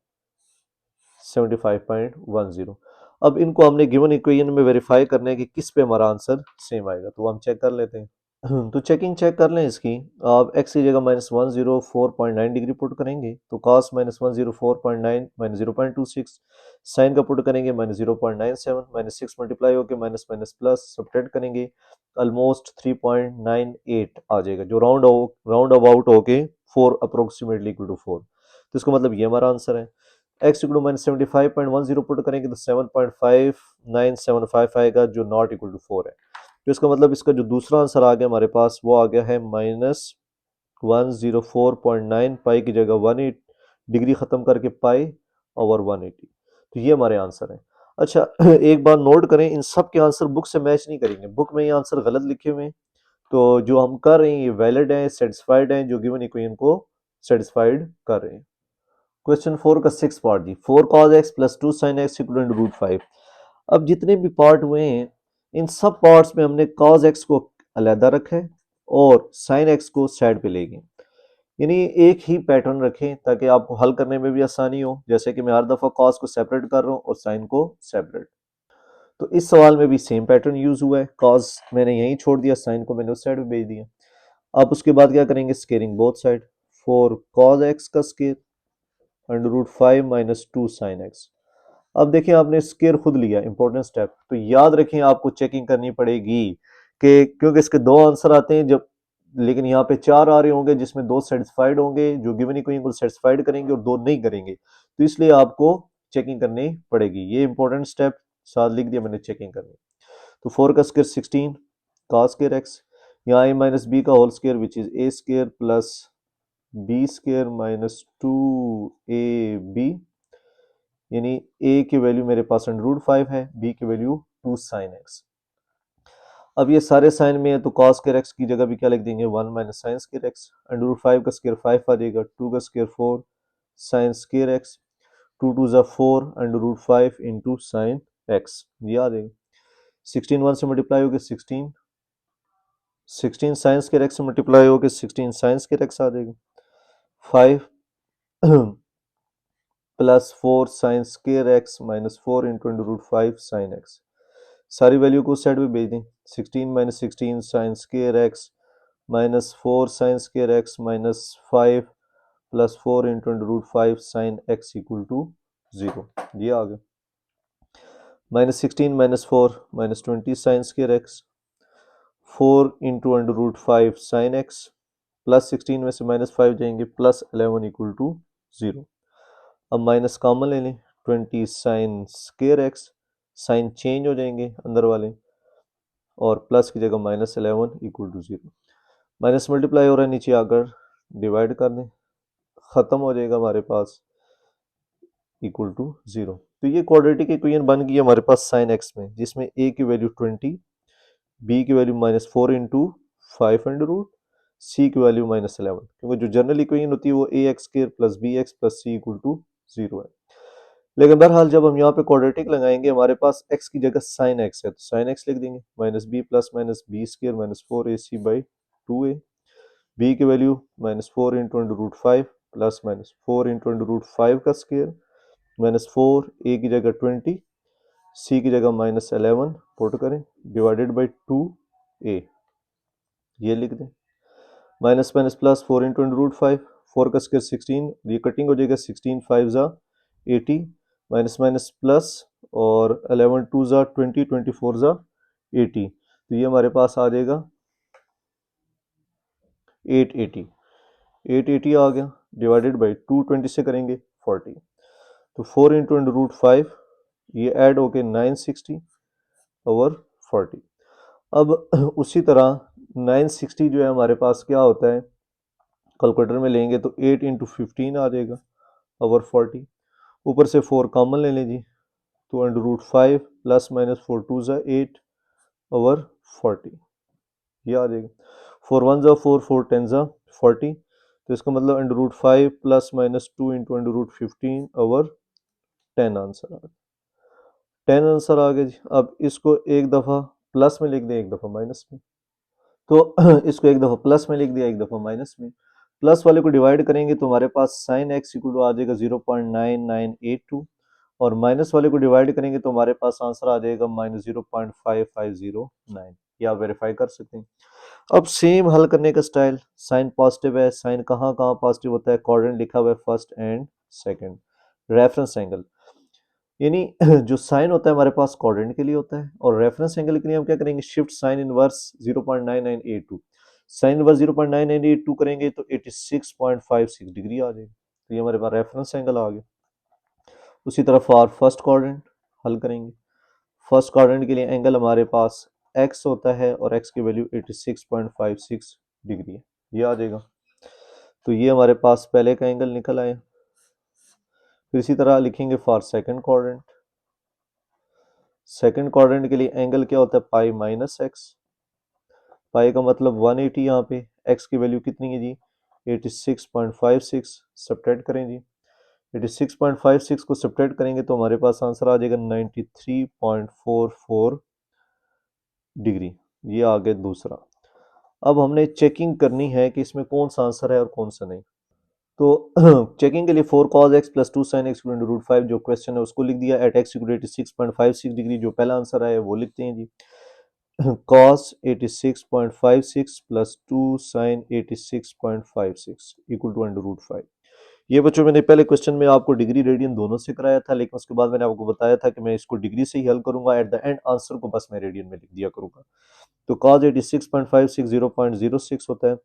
75.10। अब इनको हमने गिवन इक्वेशन में वेरीफाई करना है कि किस पे हमारा आंसर सेम आएगा, तो हम चेक कर लेते हैं। तो चेकिंग चेक कर लें इसकी। आप x की जगह -104.9 डिग्री पुट करेंगे तो cos -104.9 -0.26, साइन का पुट करेंगे -0.97, -6 मल्टीप्लाई होकर माइनस माइनस प्लस सब्ट्रैक्ट करेंगे ऑलमोस्ट 3.98 आ जाएगा, जो राउंड अबाउट होके 4 अप्रोक्सीमेटली इक्वल टू 4। तो इसका मतलब ये हमारा आंसर है। x इक्वल टू -75.10 पुट करेंगे तो 7.5975 आएगा, जो नॉट इक्वल टू 4 है। तो इसका मतलब इसका जो दूसरा आंसर आ गया हमारे पास वो आ गया है -104.9, पाई की जगह 180 डिग्री खत्म करके पाई ओवर 180। तो ये हमारे आंसर है। अच्छा एक बार नोट करें, इन सब के आंसर बुक से मैच नहीं करेंगे, बुक में ये आंसर गलत लिखे हुए हैं, तो जो हम कर रहे हैं ये वैलिड है, सेटिस्फाइड है, जो गिवन इक्वेशन को सेटिस्फाइड कर रहे हैं। क्वेश्चन 4 का 6 पार्ट जी, 4 cos x plus 2 sin x equal to √5। अब जितने भी पार्ट हुए हैं इन सब पार्ट्स में हमने cos x को अलहदा रखा है और sin x को साइड पे ले गए, यानी एक ही पैटर्न रखें ताकि आपको हल करने में भी आसानी हो, जैसे कि मैं हर दफा cos को सेपरेट कर रहा हूँ और sin को सेपरेट। तो इस सवाल में भी सेम पैटर्न यूज हुआ है, cos मैंने यहीं छोड़ दिया, sin को मैंने उस साइड पे भेज दिया। अब उसके बाद क्या करेंगे, squaring both side, 4 cos x का स्केयर √5 माइनस 2 sin x। अब देखिए आपने स्केयर खुद लिया, इंपॉर्टेंट स्टेप, तो याद रखें आपको चेकिंग करनी पड़ेगी कि क्योंकि इसके दो आंसर आते हैं जब, लेकिन यहाँ पे चार आ रहे होंगे जिसमें दो सेटिस्फाइड होंगे, जो गिवन इक्वेशन को सेटिस्फाइड करेंगे और दो नहीं करेंगे, तो इसलिए आपको चेकिंग करनी पड़ेगी। ये इंपॉर्टेंट स्टेप साथ लिख दिया मैंने, चेकिंग करनी। तो 4 का स्केयर 16 cos स्केयर x, यहाँ a माइनस बी का whole square which is a square plus b square minus 2ab, यानी a की वैल्यू मेरे पास √5 है, b की वैल्यू 2 sin x। अब ये सारे साइन में है तो cos स्क्वायर x की जगह भी क्या लिख देंगे, 1 माइनस साइन स्क्वायर x, √5 का स्क्वायर 5 आ जाएगा, 2 का स्क्वायर 4 साइन स्क्वायर x, 2 2 ज़ा 4 √5 इंटू साइन x, ये आ जाएगा। 16 1 से मल्टीप्लाई होकर 16 साइन स्क्वायर x से मल्टीप्लाई होकर 16 साइन स्क्वायर x आ जाएगा, 5 plus 4 sine square x minus 4 into √5 sine x, सारी वैल्यू को उस साइड पे भेज दें। 16 minus 16 sine square x minus 4 sine square x minus 5 plus 4 into √5 sine x equal to 0, ये आ गया। -16 minus 4 minus 20 sine square x, 4 into √5 sine x, plus 16 में से माइनस 5 जाएंगे, प्लस 11 इक्वल टू 0। अब माइनस कॉमन ले लें, 20 sine square x, sign change हो जाएंगे अंदर वाले, और प्लस की जगह -11 इक्वल टू 0। माइनस मल्टीप्लाई हो रहा है, नीचे आकर डिवाइड कर दें, ख़त्म हो जाएगा हमारे पास इक्वल टू 0। तो ये क्वाड्रेटिक इक्वेशन बन गई हमारे पास साइन एक्स में, जिसमें a की वैल्यू 20, b की value -4 into 5 under root, c की वैल्यू -11, क्योंकि जो जनरल इक्वेशन होती है वो a x square plus b x plus c equal to 0 है। लेकिन बहरहाल जब हम यहाँ पे क्वाड्रेटिक लगाएंगे हमारे पास x की जगह साइन x है, तो साइन x लिख देंगे minus B plus minus B square minus 4ac/2a, b की value minus 4 into under root 5 plus minus 4 into under root 5 का स्क्र माइनस 4, a की जगह 20, c की जगह माइनस 11 पुट करें डिवाइडेड बाई 2a, ये लिख दें minus minus plus 4 into under root 5, 4 का स्क्र 16, ये कटिंग हो जाएगा 16 5 जा 80 माइनस माइनस प्लस और 11 2 जा 20 24 जा 80, तो ये हमारे पास आ जाएगा 880, 880 आ गया डिवाइडेड बाई 220 से करेंगे 40, तो 4 इंटू अंडर रूट 5 ये ऐड हो गए 960 ओवर 40। अब उसी तरह 960 जो है हमारे पास क्या होता है कैलकुलेटर में लेंगे तो 8 इंटू 15 आ जाएगा ओवर 40, ऊपर से 4 कॉमन ले लें जी, तो अंडर रूट 5 प्लस माइनस 4 2 ज़ा 8 ओवर 40, ये आ जाएगा 4 1 ज़ा 4 4 10 ज़ा 40, तो इसका मतलब under root 5 plus minus 2 into under root 15 over 10 answer आ गया, 10 आंसर आ गया जी। अब इसको एक दफ़ा प्लस में लिख दें एक दफ़ा माइनस में, तो इसको एक दफ़ा प्लस में लिख दिया एक दफ़ा माइनस में, प्लस वाले को डिवाइड करेंगे तो हमारे पास साइन एक्स इक्वल टू आ जाएगा 0.9982 और माइनस वाले को डिवाइड करेंगे तो हमारे पास आंसर आ जाएगा माइनस 0.5509, ये आप वेरीफाई कर सकते हैं। अब सेम हल करने का स्टाइल, साइन पॉजिटिव है, साइन कहाँ कहाँ पॉजिटिव होता है, क्वाड्रेंट लिखा हुआ है first and second, reference angle, यानी जो साइन होता है हमारे पास क्वाड्रेंट के लिए होता है और रेफरेंस एंगल के लिए हम क्या करेंगे shift sine inverse 0.9982, sine inverse 0.9982 करेंगे तो 86.56 डिग्री आ जाएगी, तो ये हमारे पास रेफरेंस एंगल आ गया। उसी तरह फॉर फर्स्ट क्वाड्रेंट हल करेंगे, फर्स्ट क्वाड्रेंट के लिए एंगल हमारे पास x होता है और x की वैल्यू 86.56 डिग्री है, ये आ जाएगा, तो ये हमारे पास पहले का एंगल निकल आया। फिर इसी तरह लिखेंगे for second quadrant, second quadrant के लिए एंगल क्या होता है पाई माइनस एक्स, पाई का मतलब 180, यहाँ पे एक्स की वैल्यू कितनी है जी 86.56, सब्ट्रैक्ट करें जी 86.56 को सब्ट्रैक्ट करेंगे तो हमारे पास आंसर आ जाएगा 93.44 डिग्री, ये आ गया दूसरा। अब हमने चेकिंग करनी है कि इसमें कौन सा आंसर है और कौन सा नहीं, तो चेकिंग के लिए 4 cos x plus 2 sin x equal to root 5 जो क्वेश्चन है उसको लिख दिया, at x equal to 86.56 degree जो पहला आंसर आया वो लिखते हैं जी cos 86.56 plus 2 sin 86.56 equal to under root 5। ये बच्चों मैंने पहले क्वेश्चन में आपको डिग्री रेडियन दोनों से कराया था, लेकिन उसके बाद मैंने आपको बताया था कि मैं इसको डिग्री से ही हल करूंगा, एट द एंड आंसर को बस मैं रेडियन में लिख दिया करूंगा। तो cos 86.56 0.06 होता है,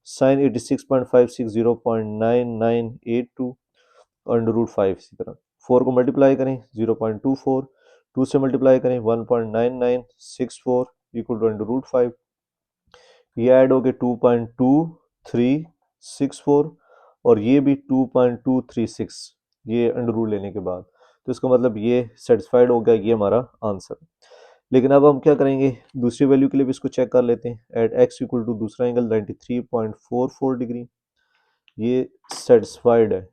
sin 86.56 0.9982 अंडर रूट 5, इसी तरह 4 को मल्टीप्लाई करें 0.24, 2 से मल्टीप्लाई करें 1.9964 इक्वल टू अंडर रूट 5, ये ऐड हो गए 2.2364 और ये भी 2.236, ये अंडर रूट लेने के बाद, तो इसका मतलब ये सेटिस्फाइड हो गया, ये हमारा आंसर। लेकिन अब हम क्या करेंगे दूसरी वैल्यू के लिए भी इसको चेक कर लेते हैं, एट एक्स इक्वल टू दूसरा एंगल 93.44 डिग्री, ये सेटिस्फाइड है,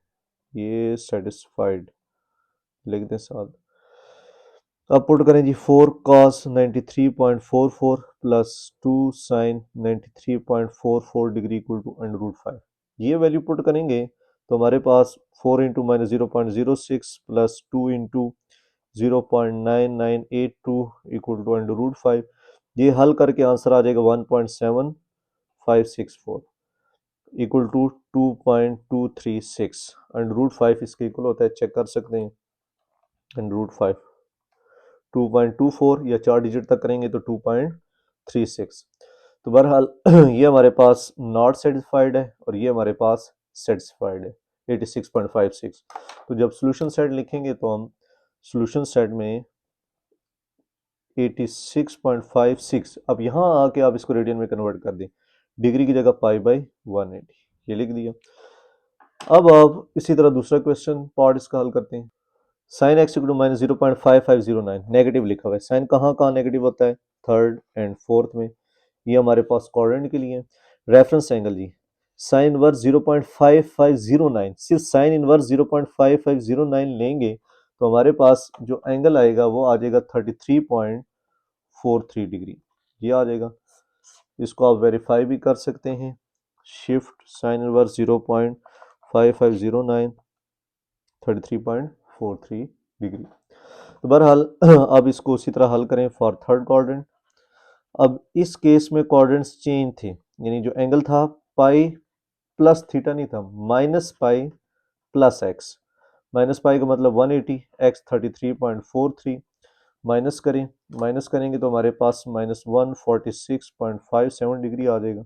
ये सेटिस्फाइड लिख दें साथ। अब पुट करें जी 4 cos 93.44 plus 2 sin 93.44 degree equal to under root 5, ये वैल्यू पुट करेंगे तो हमारे पास 4 into minus 0.06 plus 2 into 0.9982 equal to under root 5, ये हल करके आंसर आ जाएगा 1.7564 इक्वल टू 2.236, अंडर रूट 5 इसके इक्वल होता है, चेक कर सकते हैं अंडर रूट 5 2.24 या 4 डिजिट तक करेंगे तो 2.36, तो बहरहाल ये हमारे पास नॉट सेटिस्फाइड है और ये हमारे पास सेटिस्फाइड है 86.56। तो जब सॉल्यूशन सेट लिखेंगे तो हम सॉल्यूशन सेट में 86.56, अब यहाँ आके आप इसको रेडियन में कन्वर्ट कर दें, डिग्री की जगह पाई बाई 180, ये लिख दिया। अब आप इसी तरह दूसरा क्वेश्चन पार्ट इसका हल करते हैं, sine x equal to minus 0.5509, negative लिखा हुआ है, साइन कहाँ कहाँ नेगेटिव होता है थर्ड एंड फोर्थ में, ये हमारे पास क्वाड्रेंट के लिए। Reference angle G sine inverse 0.5509, सिर्फ साइन इनवर्स 0.5509 लेंगे तो हमारे पास जो एंगल आएगा वो आ जाएगा 33.43 डिग्री, ये आ जाएगा। इसको आप वेरीफाई भी कर सकते हैं, शिफ्ट साइन इनवर्स 0.5509 33.43 डिग्री। तो बहरहाल अब इसको उसी तरह हल करें फॉर थर्ड क्वाड्रेंट। अब इस केस में क्वाड्रेंट्स चेंज थे, यानी जो एंगल था पाई प्लस थीटा नहीं था, minus pi plus x. Minus pi का मतलब 180, एक्स 33.43, माइनस करें, माइनस करेंगे तो हमारे पास माइनस 146.57 डिग्री आ जाएगा।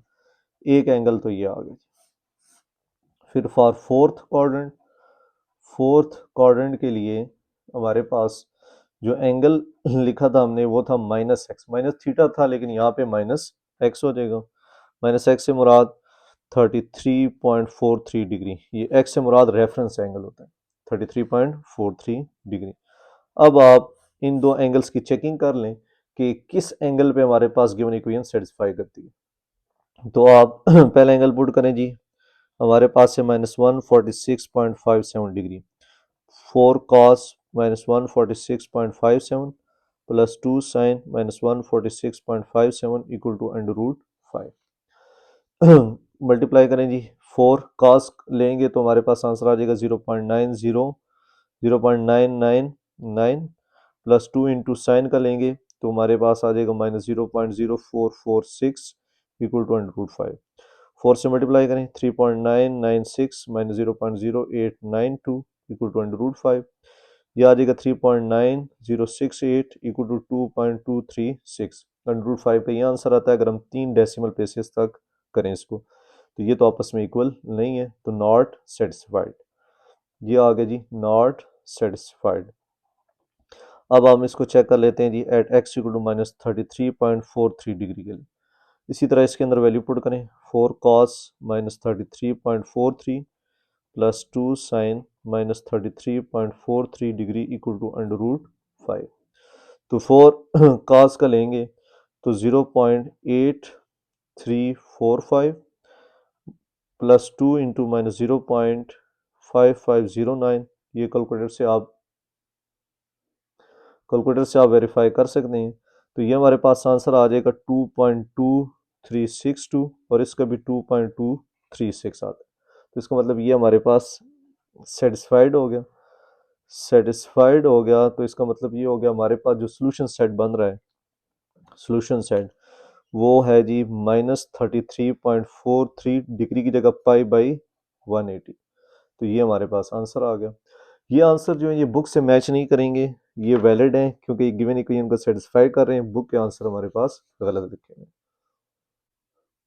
एक एंगल तो ये आ गया। फिर फॉर फोर्थ क्वाड्रेंट के लिए हमारे पास जो एंगल लिखा था हमने वो था माइनस एक्स, माइनस थीटा था लेकिन यहाँ पे माइनस एक्स हो जाएगा। माइनस एक्स से मुराद 33.43 डिग्री, ये एक्स से मुराद रेफरेंस एंगल होता है 33.43 डिग्री। अब आप इन दो एंगल्स की चेकिंग कर लें कि किस एंगल पे हमारे पास गिवन इक्वेशन सेटिस्फाई करती है। तो आप पहला एंगल पुट करें जी, हमारे पास है -146.57 degree, 4 cos -146.57 plus 2 sin -146.57 equal to √5। Multiply करें जी, 4 cos लेंगे तो हमारे पास आंसर आ जाएगा 0.999 प्लस 2 इंटू साइन का लेंगे तो हमारे पास आ जाएगा -0.0446 इक्वल टू √5। 4 से मल्टीप्लाई करें 3.996 माइनस 0.0892 इक्वल टू √5, यह आ जाएगा 3.9068 इक्वल टू 2.236। √5 का ये आंसर आता है अगर हम 3 डेसिमल प्लेसेस तक करें इसको, तो ये तो आपस में इक्वल नहीं है, तो नॉट सेटिस्फाइड। ये आ गया जी नॉट सेटिस्फाइड। अब हम इसको चेक कर लेते हैं जी at x equal to -33.43 degree के लिए। इसी तरह इसके अंदर वैल्यू पुट करें, 4 cos -33.43 plus 2 sin -33.43 degree equal to √5। तो 4 cos का लेंगे तो 0.8345 प्लस 2 इंटू माइनस 0.5509, ये कैलकुलेटर से आप वेरीफाई कर सकते हैं। तो ये हमारे पास आंसर आ जाएगा 2.2362 और इसका भी 2.236 आता है। तो इसका मतलब ये हमारे पास सेटिस्फाइड हो गया। सेटिस्फाइड हो गया तो इसका मतलब ये हो गया हमारे पास जो सोल्यूशन सेट बन रहा है, सोल्यूशन सेट वो है जी -33.43 डिग्री की जगह पाई बाई 180। तो ये हमारे पास आंसर आ गया। ये आंसर जो है ये बुक से मैच नहीं करेंगे, ये वैलिड हैं क्योंकि गिवन इक्वेशन को सेटिस्फाई कर रहे हैं। बुक के आंसर हमारे पास गलत लिखे हैं।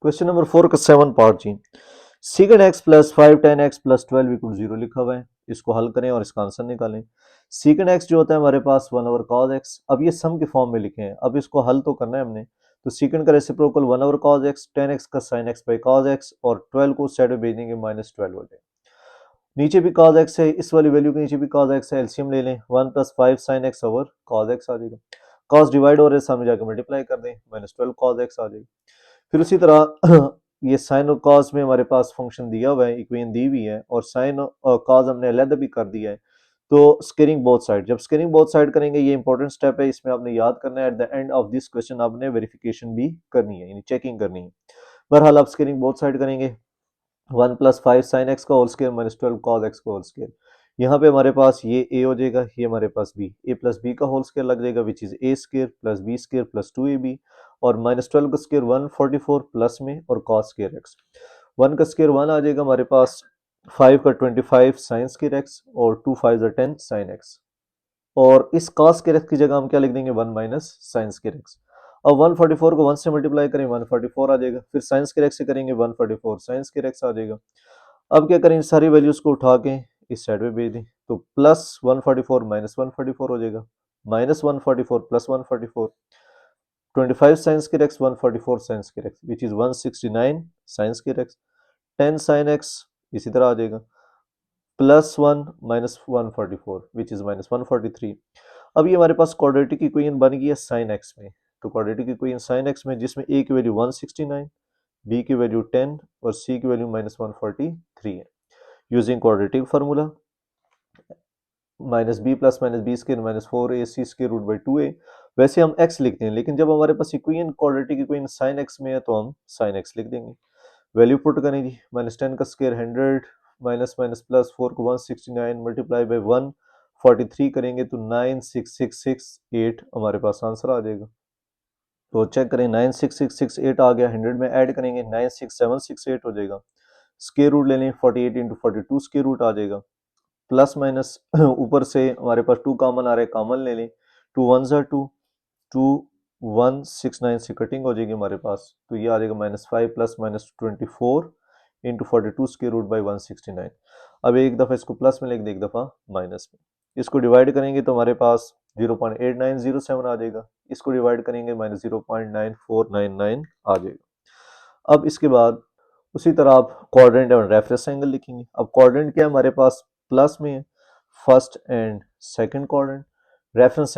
क्वेश्चन नंबर 4 का 7 part g, secant x plus 5 tan x plus 12 equal 0 लिखा हुआ है। इसको हल करें और इसका आंसर निकालें। सीकेंड एक्स जो होता है हमारे पास 1 ओवर cos x, अब ये सम के फॉर्म में लिखे हैं, अब इसको हल तो करना है हमने। तो सीकेंड का reciprocal 1 over cos x, tan x का sin x by cos x और 12 को साइड में भेज देंगे -12 हो जाए। नीचे भी cos x है, इस वाली वैल्यू के नीचे भी cos x है, एलसीएम ले लें 1 + 5 sin x over cos x आ जाएगा। cos डिवाइड हो रहा है, सामने जाकर मल्टीप्लाई कर दें -12 cos x आ जाएगा। फिर उसी तरह ये साइन और कॉस में हमारे पास फंक्शन दिया हुआ है, इक्वेशन दी हुई है और साइन और कॉस हमने अलग भी कर दिया है। तो स्केयरिंग बोथ साइड, जब स्केयरिंग बोथ साइड करेंगे ये इंपॉर्टेंट स्टेप है, इसमें आपने याद करना है। At the end of this question आपने वेरिफिकेशन भी करनी है, यानी चेकिंग करनी है। बहरहाल आप स्केयरिंग बोथ साइड करेंगे 1 + 5 sin x का होल स्क्वायर -12 cos x का होल स्क्वायर। यहाँ पे हमारे पास ये a हो जाएगा, ये हमारे पास b, a + b का होल स्क्वायर लग जाएगा which is a square plus b square plus 2ab और -12 का स्क्वायर 144 प्लस में और cos स्क्वायर x। 1 का स्क्वायर 1 आ जाएगा हमारे पास, 5 का 25 sin स्क्वायर x और 2 5 10 sin x और इस cos स्क्वायर x की जगह हम क्या लिख देंगे 1 माइनस sin स्क्वायर x। अब 144 को 1 से मल्टीप्लाई करें 144 आ जाएगा, फिर sin स्क्वायर x से करेंगे 144 sin स्क्वायर x आ जाएगा। अब क्या करें, सारी वैल्यूज को उठा के इस साइड में भेज दें, तो प्लस 144 माइनस 144 हो जाएगा, -144 plus 144, 25 sin square x 144 sin square x which is 169 sin square x, 10 sin x इसी तरह आ जाएगा, +1 माइनस 144 विच इज -143। अब ये हमारे पास क्वाड्रेटिक इक्वेशन बन गई है साइन एक्स में। तो क्वाड्रेटिक इक्वेशन साइन एक्स में जिसमें a की वैल्यू 169, b की वैल्यू 10 और c की वैल्यू -143 है। Using quadratic formula minus B plus minus B square minus 4ac square root by 2a। वैसे हम x लिखते हैं, लेकिन जब हमारे पास equation quadratic equation sine x में है तो हम साइन x लिख देंगे। वैल्यू पुट करें जी, माइनस 10 का स्क्वायर 100 माइनस माइनस प्लस 4 को 169 मल्टीप्लाई बाई 143 करेंगे तो 96668 हमारे पास आंसर आ जाएगा। तो चेक करें 96668 आ गया, 100 में ऐड करेंगे 96768 हो जाएगा। स्क्वायर रूट ले लें 48 इंटू 42 स्क्वायर रूट आ जाएगा। प्लस माइनस ऊपर से हमारे पास 2 कॉमन आ रहा है, कॉमन ले लें। 2 1 ज़ा 2, 2 169 से कटिंग हो जाएगी हमारे पास, तो ये आ जाएगा -5 plus minus 24 into 42 square root by 169। अब एक दफ़ा इसको प्लस में लिख दें, एक दफ़ा माइनस में। इसको डिवाइड करेंगे तो हमारे पास 0.8907 आ जाएगा। इसको डिवाइड करेंगे माइनस 0.9499 आ जाएगा। अब इसके बाद उसी तरह आप क्वाड्रेंट और रेफरेंस एंगल लिखेंगे। अब क्वाड्रेंट क्या है हमारे पास, प्लस में है, first and second quadrant. Reference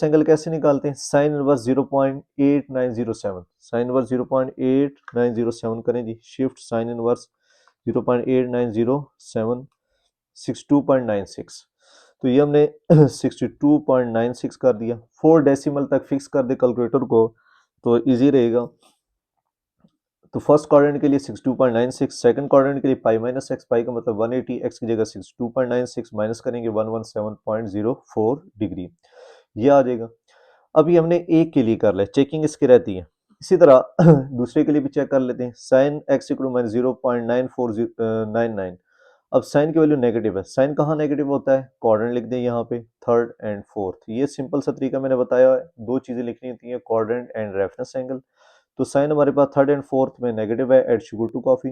angle कैसे निकालते हैं, साइन इनवर्स 0.8907, साइन इनवर्स 0.8907 करें जी, शिफ्ट साइन इनवर्स 0.8907 62.96, तो ये हमने 62.96 कर दिया। 4 डेसिमल तक फिक्स कर दे कैलकुलेटर को तो इजी रहेगा। तो फर्स्ट क्वाड्रेंट के लिए 62.96, सेकंड क्वाड्रेंट के लिए पाई माइनस एक्स, पाई का मतलब 180, एक्स की जगह 62.96 माइनस करेंगे 117.04 डिग्री, ये आ जाएगा। अभी हमने एक के लिए कर लिया, चेकिंग इसकी रहती है। इसी तरह दूसरे के लिए भी चेक कर लेते हैं। Sine x equal minus 0.9499। अब साइन की वैल्यू नेगेटिव है, साइन कहाँ नेगेटिव होता है, क्वाड्रेंट लिख दें यहाँ पे, थर्ड एंड फोर्थ। ये सिंपल सा तरीका मैंने बताया है, दो चीजें लिखनी होती हैं, क्वाड्रेंट एंड रेफरेंस एंगल। तो साइन हमारे पास थर्ड एंड फोर्थ में नेगेटिव है, add sugar to coffee.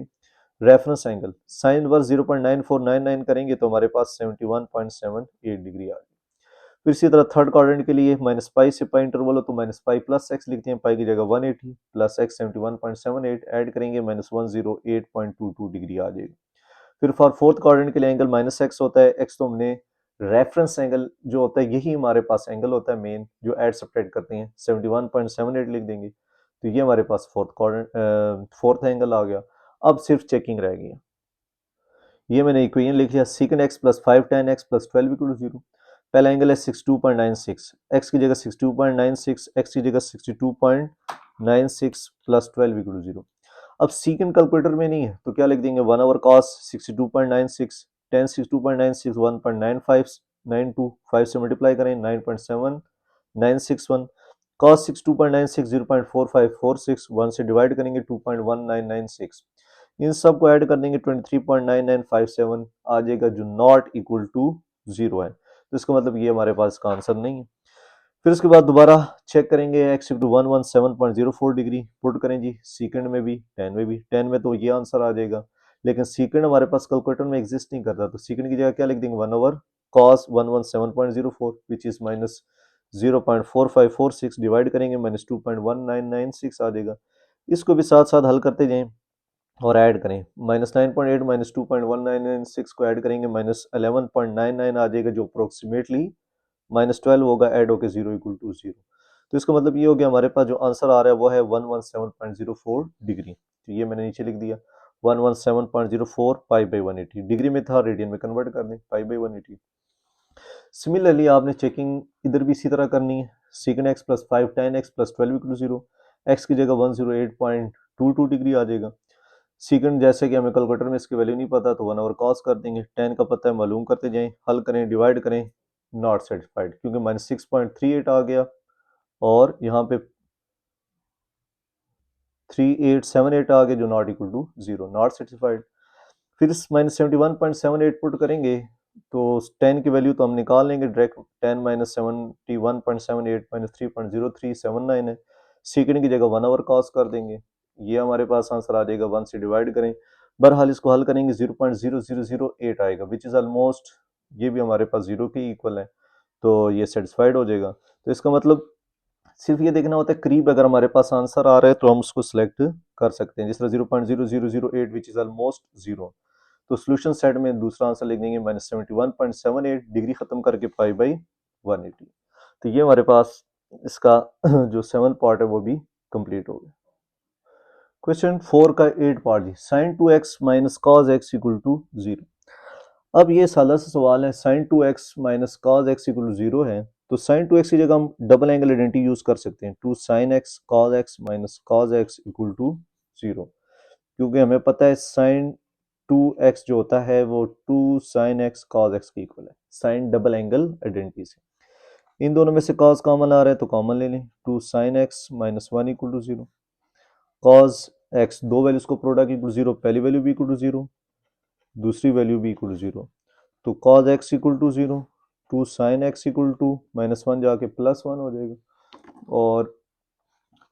Reference angle sine verse 0.9499 करेंगे तो हमारे पास 71.78 डिग्री आ गई। फिर इसी तरह थर्ड क्वाड्रेंट के लिए माइनस पाई से पाई इंटरवल हो तो माइनस पाई प्लस एक्स लिखते हैं, पाई की जगह 180 प्लस एक्स 71.78 ऐड करेंगे माइनस 108.22 डिग्री आ जाएगी। फिर फॉर फोर्थ क्वाड्रेंट के लिए एंगल माइनस एक्स होता है, एक्स तो हमने रेफरेंस एंगल जो होता है यही हमारे पास एंगल होता है मेन जो ऐड सब्ट्रैक्ट करते हैं, 71.78 लिख देंगे तो ये हमारे पास फोर्थ क्वाड्रेंट फोर्थ एंगल आ गया। अब सिर्फ चेकिंग रह गई है। ये मैंने इक्वेशन लिख लिया, secant x plus 5 tan x plus 12 equal to 0। पहला एंगल है 62.96, एक्स की जगह 62.96, एक्स की जगह 62.96 प्लस 12 इक्वल टू 0। अब सीकन कैलकुलेटर में नहीं है तो क्या लिख देंगे 1 ओवर कॉस 62.96, tan 62.96 1.9592, 5 से मल्टीप्लाई करें 9.7961, cos 62.96 0.4546, 1 से डिवाइड करेंगे 2.1996, इन सब को ऐड कर देंगे 23.9957 आ जाएगा जो नॉट इक्वल टू 0 है, तो इसका मतलब ये हमारे पास इसका आंसर नहीं है। फिर उसके बाद दोबारा चेक करेंगे x equal to 117.04 degree put करें जी, सीकेंड में भी 10 में भी, 10 में तो ये आंसर आ जाएगा, लेकिन सीकेंड हमारे पास कैलकुलेटर में एग्जिस्ट नहीं करता, तो सीकेंड की जगह क्या लिख देंगे 1 over cos 117.04 which is minus 0.4546 divide करेंगे माइनस 2.1996 आ जाएगा। इसको भी साथ साथ हल करते जाएं और ऐड करें, -9.8 माइनस 2.1996 को ऐड करेंगे -11.99 आ जाएगा जो अप्रोक्सीमेटली -12 होगा, ऐड होकर 0 इक्वल टू 0। तो इसका मतलब ये हो गया हमारे पास जो आंसर आ रहा है वो है 117.04 डिग्री, तो ये मैंने नीचे लिख दिया 117.04 पाई बाई 180, डिग्री में था रेडियन में कन्वर्ट कर दें पाई बाई 180। सिमिलरली आपने चेकिंग इधर भी इसी तरह करनी है, secant x plus 5 tan x plus 12 equal to 0, x की जगह 108.22 डिग्री आ जाएगा। सीकंड जैसे कि हमें कैलकुलेटर में इसकी वैल्यू नहीं पता तो 1 ओवर कॉस कर देंगे, 10 का पता है मालूम करते जाएं, हल करें डिवाइड करें, नॉट सेटिस्फाइड क्योंकि -6.38 आ गया और यहाँ पे 3878 आ गया जो not equal to 0, not satisfied. फिर -71.78 पुट करेंगे तो 10 की वैल्यू तो हम निकाल लेंगे डायरेक्ट, 10 -71.78 -3.0379 है, सीकंड की जगह 1 ओवर कॉस कर देंगे, ये हमारे पास आंसर आ जाएगा, 1 से डिवाइड करें, बहरहाल इसको हल करेंगे 0.0008 आएगा विच इज़ ऑलमोस्ट, ये भी हमारे पास 0 के इक्वल है, तो ये सेटिस्फाइड हो जाएगा। तो इसका मतलब सिर्फ ये देखना होता है करीब अगर हमारे पास आंसर आ रहा है तो हम उसको सिलेक्ट कर सकते हैं, जिस तरह 0.0008 विच इज़ ऑलमोस्ट 0, तो सोल्यूशन सेट में दूसरा आंसर लिख देंगे -71.78 डिग्री खत्म करके पाई बाई 180। तो ये हमारे पास इसका जो 7 पार्ट है वो भी कंप्लीट हो गया। क्वेश्चन 4 का 8 पार्ट जी, sin 2x minus cos x equal to 0। अब ये सादा सा सवाल है, sine 2x minus cos x equal to 0 है, तो साइन 2x की जगह हम डबल एंगल आइडेंटिटी यूज कर सकते हैं, 2 sine x cos x minus cos x equal to 0, क्योंकि हमें पता है साइन 2x जो होता है वो 2 साइन एक्स कॉज एक्स के इक्वल है, साइन डबल एंगल आइडेंटिटी से। इन दोनों में से कॉज कॉमन आ रहा है तो कॉमन ले लें, 2 sine x minus 1 equal to 0, cos x दो वैल्यूज को प्रोडक्ट इक्वल टू 0, पहली वैल्यू भी इक्वल टू 0, दूसरी वैल्यू भी इक्वल टू 0, तो cos x equal to 0, 2 sine x equal to minus 1 जाके प्लस 1 हो जाएगा, और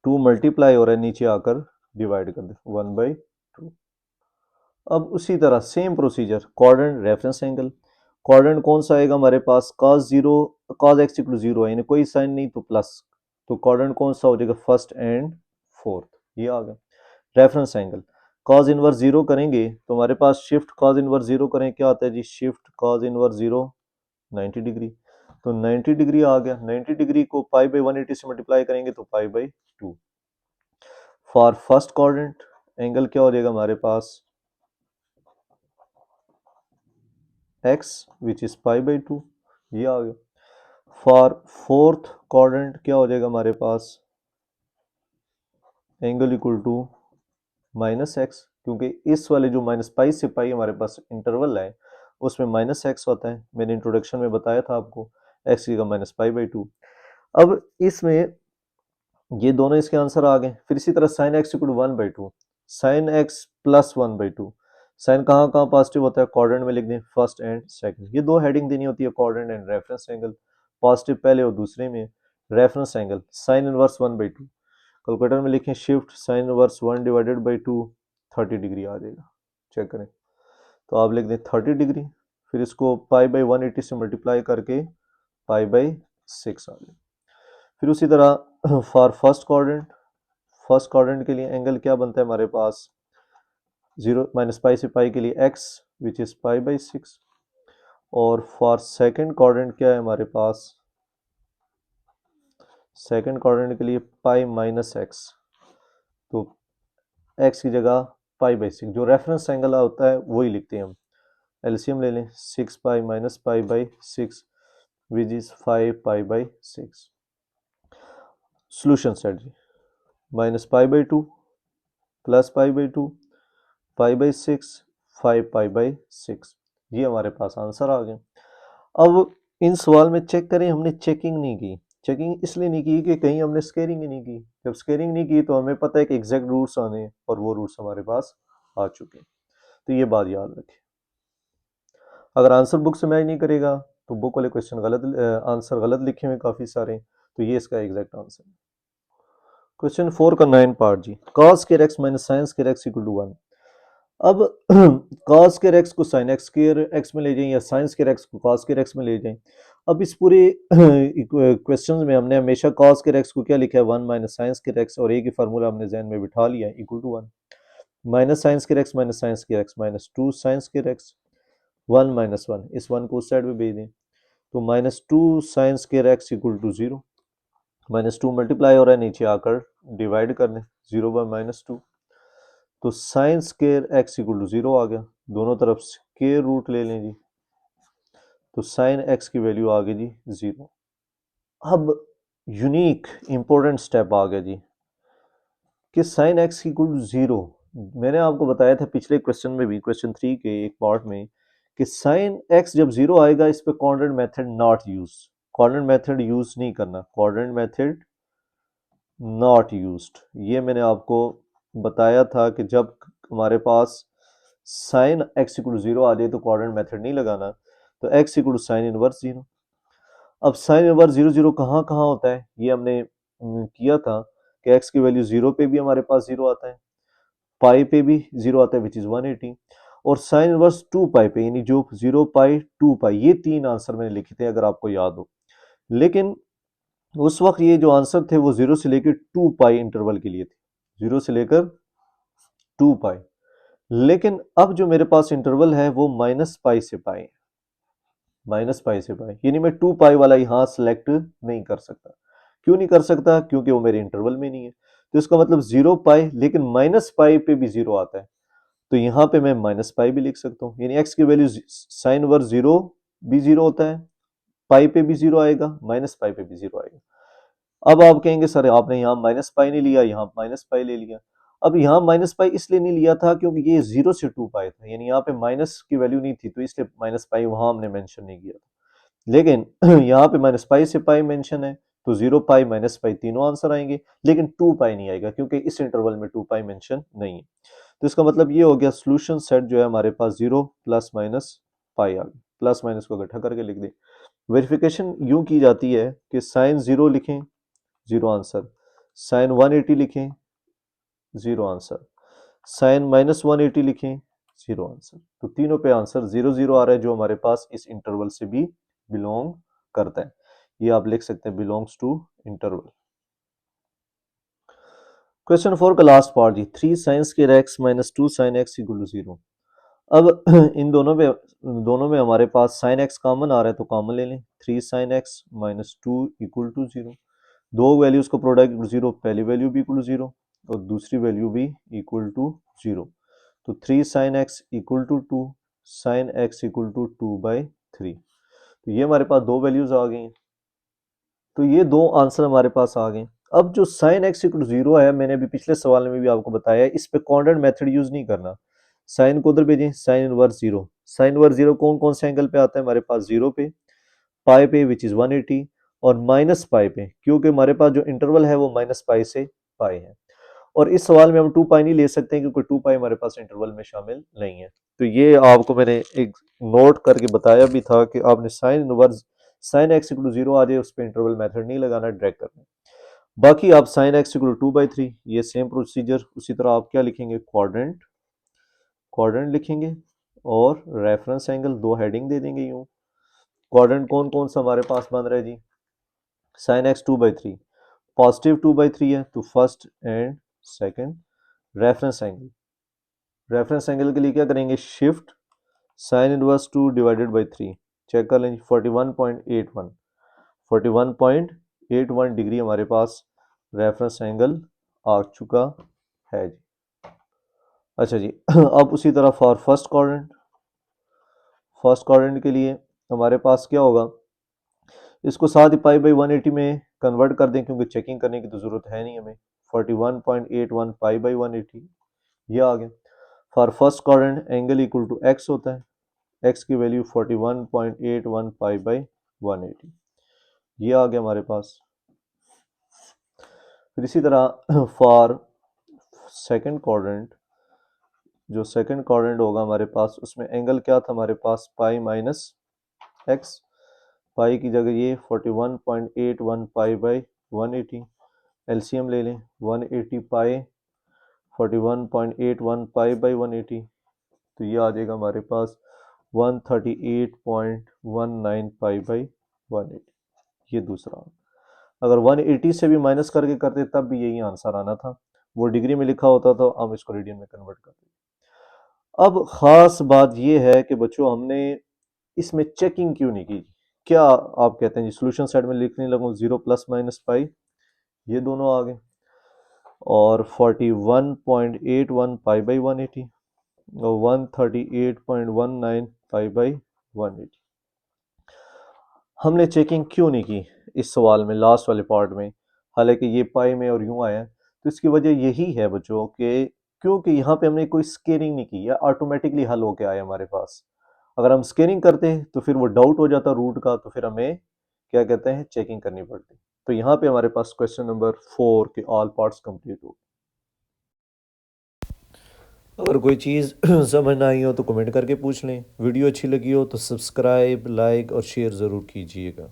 2 मल्टीप्लाई हो रहा है नीचे आकर डिवाइड कर दे 1/2। अब उसी तरह same procedure, quadrant reference angle, quadrant कौन सा आएगा हमारे पास, cos 0 cos x इक्वल 0 है, यानी कोई साइन नहीं तो प्लस, तो क्वाड्रेंट कौन सा हो जाएगा, फर्स्ट एंड फोर्थ, ये आ गया। रेफरेंस एंगल, cos इनवर्स 0 करेंगे तो हमारे पास शिफ्ट cos इनवर्स 0 करें, क्या आता है जी, शिफ्ट cos इनवर्स 0 90 डिग्री, तो 90 डिग्री आ गया, 90 डिग्री को पाई बाई 180 से मल्टीप्लाई करेंगे तो पाई by 2। For first quadrant angle क्या हो जाएगा हमारे पास, x which is pi by 2, ये आ गया। फॉर फोर्थ क्वाड्रेंट क्या हो जाएगा हमारे पास, angle equal to minus x, क्योंकि इस वाले जो माइनस पाई से पाई हमारे पास इंटरवल है उसमें माइनस एक्स होता है, मैंने इंट्रोडक्शन में बताया था आपको, एक्स की जगह माइनस पाई बाई 2। अब इसमें ये दोनों इसके आंसर आ गए। फिर इसी तरह sine x equal to 1/2, sine x plus 1/2, sine कहाँ कहाँ पॉजिटिव होता है, क्वाड्रेंट में लिख दें फर्स्ट एंड सेकंड, ये दो हेडिंग देनी होती है, quadrant and reference angle, positive पहले और दूसरे में, reference angle sine inverse 1/2, calculator में लिखें shift sine inverse 1 divided by 2, 30 degree आ जाएगा, चेक करें, तो आप लिख दें 30 डिग्री, फिर इसको पाई बाई 180 से मल्टीप्लाई करके पाई बाई 6 आ जाएगा। फिर उसी तरह फॉर फर्स्ट क्वाड्रेंट के लिए एंगल क्या बनता है हमारे पास, 0 माइनस पाई से पाई के लिए x which is pi by 6, और फॉर सेकंड क्वाड्रेंट क्या है हमारे पास, सेकंड क्वाड्रेंट के लिए पाई माइनस एक्स, तो x की जगह पाई बाई 6, जो रेफरेंस एंगल होता है वही लिखते हैं हम, एलसीएम ले लें, 6 pi minus pi by 6 which is 5 pi by 6। Solution set जी, minus pi by 2 plus pi by 2 pi by 6 5 pi by 6, ये हमारे पास आंसर आ गए। अब इन सवाल में चेक करें, हमने चेकिंग नहीं की, चेकिंग इसलिए नहीं की कि कहीं हमने स्केरिंग ही नहीं की, जब स्केरिंग नहीं की तो हमें पता है कि एग्जैक्ट रूट्स आने हैं और वो रूट्स हमारे पास आ चुके हैं, तो ये बात याद रखें। अगर आंसर बुक से मैच नहीं करेगा तो बुक वाले क्वेश्चन गलत, आंसर गलत लिखे हुए काफ़ी सारे, तो ये इसका एग्जैक्ट आंसर है। क्वेश्चन 4 का 9 पार्ट जी, cos square x minus sine square x equal to 1। अब cos स्क्वायर x को sin x स्क्वायर x में ले जाएं या sin स्क्वायर x को cos स्क्वायर x में ले जाएं। अब इस पूरे क्वेश्चन में हमने हमेशा cos स्क्वायर x को क्या लिखा है, 1 माइनस साइन स्क्वायर x, और एक ही फार्मूला हमने जहन में बिठा लिया है equal to 1, minus sine square x minus sine square x minus 2 sine square x, 1 minus 1, इस 1 को उस साइड में भेज दें, तो minus 2 sine square x equal to 0, minus 2 multiply हो रहा है नीचे आकर डिवाइड कर दें 0 बाय माइनस 2, तो sine square x equal to 0 आ गया, दोनों तरफ स्क्वायर रूट ले लें जी, तो साइन x की वैल्यू आ गई जी 0। अब यूनिक इंपॉर्टेंट स्टेप आ गया जी कि साइन x इक्वल टू 0, मैंने आपको बताया था पिछले क्वेश्चन में भी, क्वेश्चन 3 के एक पार्ट में, कि साइन x जब 0 आएगा इस पे quadrant method not use, quadrant method use नहीं करना, क्वाड्रेंट मेथड नॉट यूज्ड, ये मैंने आपको बताया था कि जब हमारे पास साइन x इक्वल टू 0 आ जाए तो क्वाड्रेंट मेथड नहीं लगाना, तो x equal to sine inverse 0। अब साइन इनवर्स 0 0 कहाँ कहाँ होता है, ये हमने किया था कि x की वैल्यू 0 पे भी हमारे पास 0 आता है, पाई पे भी 0 आता है विच इज 180, और साइन इनवर्स 2 पाई पे, यानी जो 0 पाई 2 पाई, ये तीन आंसर मैंने लिखे थे अगर आपको याद हो, लेकिन उस वक्त ये जो आंसर थे वो 0 से लेकर 2 पाई इंटरवल के लिए थे, 0 से लेकर 2 पाई, लेकिन अब जो मेरे पास इंटरवल है वो माइनस पाई से पाई, माइनस पाई से पाई, यानी मैं 2 पाई वाला यहां सेलेक्ट नहीं कर सकता। क्यों नहीं कर सकता, क्योंकि वो मेरे इंटरवल में नहीं है, तो इसका मतलब 0 पाई, लेकिन माइनस पाई पे भी 0 आता है, तो यहाँ पे मैं माइनस पाई भी लिख सकता हूँ, यानी x की वैल्यू साइन इनवर्स 0 भी 0 होता है, पाई पे भी 0 आएगा, माइनस पाई पे भी 0 आएगा। अब आप कहेंगे सर आपने यहाँ माइनस पाई नहीं लिया, यहाँ माइनस पाई ले लिया। अब यहाँ माइनस पाई इसलिए नहीं लिया था क्योंकि ये 0 से 2 पाई था, यानी यहाँ पे माइनस की वैल्यू नहीं थी, तो इसलिए माइनस पाई वहां हमने मेंशन नहीं किया था। लेकिन यहाँ पे माइनस पाई से पाई मेंशन है, तो 0 पाई माइनस पाई तीनों आंसर आएंगे, लेकिन 2 पाई नहीं आएगा क्योंकि इस इंटरवल में 2 पाई मेंशन नहीं है। तो इसका मतलब ये हो गया सोल्यूशन सेट जो है हमारे पास 0 प्लस माइनस पाई आ गया। प्लस माइनस को इकट्ठा करके लिख दे। वेरिफिकेशन यूं की जाती है कि साइन 0 लिखें, 0 आंसर, साइन 180 लिखें, 0 आंसर, साइन माइनस 180 लिखें, 0 आंसर। तो तीनों पे आंसर 0 0 आ रहा है, जो हमारे पास इस इंटरवल से भी बिलोंग करता है। ये आप लिख सकते हैं बिलोंग्स टू इंटरवल। क्वेश्चन 4 का लास्ट पार्ट जी, 3 sine square x minus 2 sine x equal to 0। अब इन दोनों में हमारे पास साइन एक्स कॉमन आ रहा है, तो कॉमन ले लें, 3 sine x minus 2 equal to 0। दो वैल्यूज को प्रोडक्ट 0, पहली वैल्यू भी इक्वल टू 0 और दूसरी वैल्यू भी इक्वल टू 0। तो 3 sine x equal to 2, sine x equal to 2/3। तो ये हमारे पास दो वैल्यूज आ गई हैं, तो ये दो आंसर हमारे पास आ गए। अब जो साइन एक्स इक्वल टू 0 है, मैंने अभी पिछले सवाल में भी आपको बताया है, इस पे कॉन्स्टेंट मेथड यूज नहीं करना। साइन को उधर भेजें, साइन इनवर्स 0, साइन इनवर्स 0 कौन कौन से एंगल पे आता है हमारे पास, 0 पे, पाई पे विच इज 180, और माइनस पाई पे, क्योंकि हमारे पास जो इंटरवल है वो माइनस पाई से पाई है। और इस सवाल में हम 2 पाई नहीं ले सकते हैं क्योंकि 2 पाई हमारे पास इंटरवल में शामिल नहीं है। तो ये आपको मैंने एक नोट करके बताया भी था कि आपने sine inverse, sine x equal to 0 आ जाए उस पर इंटरवल मेथड नहीं लगाना, डायरेक्ट करना। बाकी आप साइन एक्स इक्वल टू 2/3, ये सेम प्रोसीजर, उसी तरह आप क्या लिखेंगे, क्वाड्रेंट, क्वाड्रेंट लिखेंगे और रेफरेंस एंगल, दो हेडिंग दे देंगे यूं। क्वाड्रेंट कौन कौन सा हमारे पास बन रहा है जी, साइन एक्स 2/3, पॉजिटिव 2/3 है, तो first and second. Reference angle, reference angle के लिए क्या करेंगे, shift sine inverse 2 divided by 3, check कर लेंगे, 41.81, 41.81 डिग्री हमारे पास रेफरेंस एंगल आ चुका है जी। अच्छा जी अब उसी तरह for first quadrant, first quadrant के लिए हमारे पास क्या होगा, इसको साथ ही पाई बाई 180 में कन्वर्ट कर दें क्योंकि चेकिंग करने की तो ज़रूरत है नहीं हमें। 41.81 पाई बाई 180 ये आ गया। For first quadrant angle equal to x होता है, एक्स की वैल्यू 41.81 पाई बाई 180 ये आ गया हमारे पास। फिर इसी तरह फॉर सेकंड क्वाड्रेंट, जो सेकंड क्वाड्रेंट होगा हमारे पास, उसमें एंगल क्या था हमारे पास, पाई माइनस एक्स, पाई की जगह ये 41.81 पाई बाई 180, एलसीएम ले लें, 180 पाई 41.81 पाई बाई 180, तो ये आ जाएगा हमारे पास 138.19 पाई बाई 180। ये दूसरा, अगर 180 से भी माइनस करके करते तब भी यही आंसर आना था, वो डिग्री में लिखा होता तो हम इसको रेडियन में कन्वर्ट करते। अब खास बात यह है कि बच्चों हमने इसमें चेकिंग क्यों नहीं की, क्या आप कहते हैं जी, सोल्यूशन साइड में लिखने लगूं 0 प्लस माइनस पाई, ये दोनों आ गए, और 41.81 पाई बाई 180 और 138.19 पाई बाई 180। हमने चेकिंग क्यों नहीं की इस सवाल में, लास्ट वाले पार्ट में, हालांकि ये पाई में और यूं आया है, तो इसकी वजह यही है बच्चों कि क्योंकि यहाँ पे हमने कोई स्केलिंग नहीं की, या ऑटोमेटिकली हल होके आया हमारे पास। अगर हम स्केलिंग करते तो फिर वो डाउट हो जाता रूट का, तो फिर हमें क्या कहते हैं, चेकिंग करनी पड़ती। तो यहाँ पे हमारे पास क्वेश्चन नंबर 4 के ऑल पार्ट्स कंप्लीट हो। अगर कोई चीज़ समझ ना आई हो तो कमेंट करके पूछ लें, वीडियो अच्छी लगी हो तो सब्सक्राइब, लाइक और शेयर ज़रूर कीजिएगा।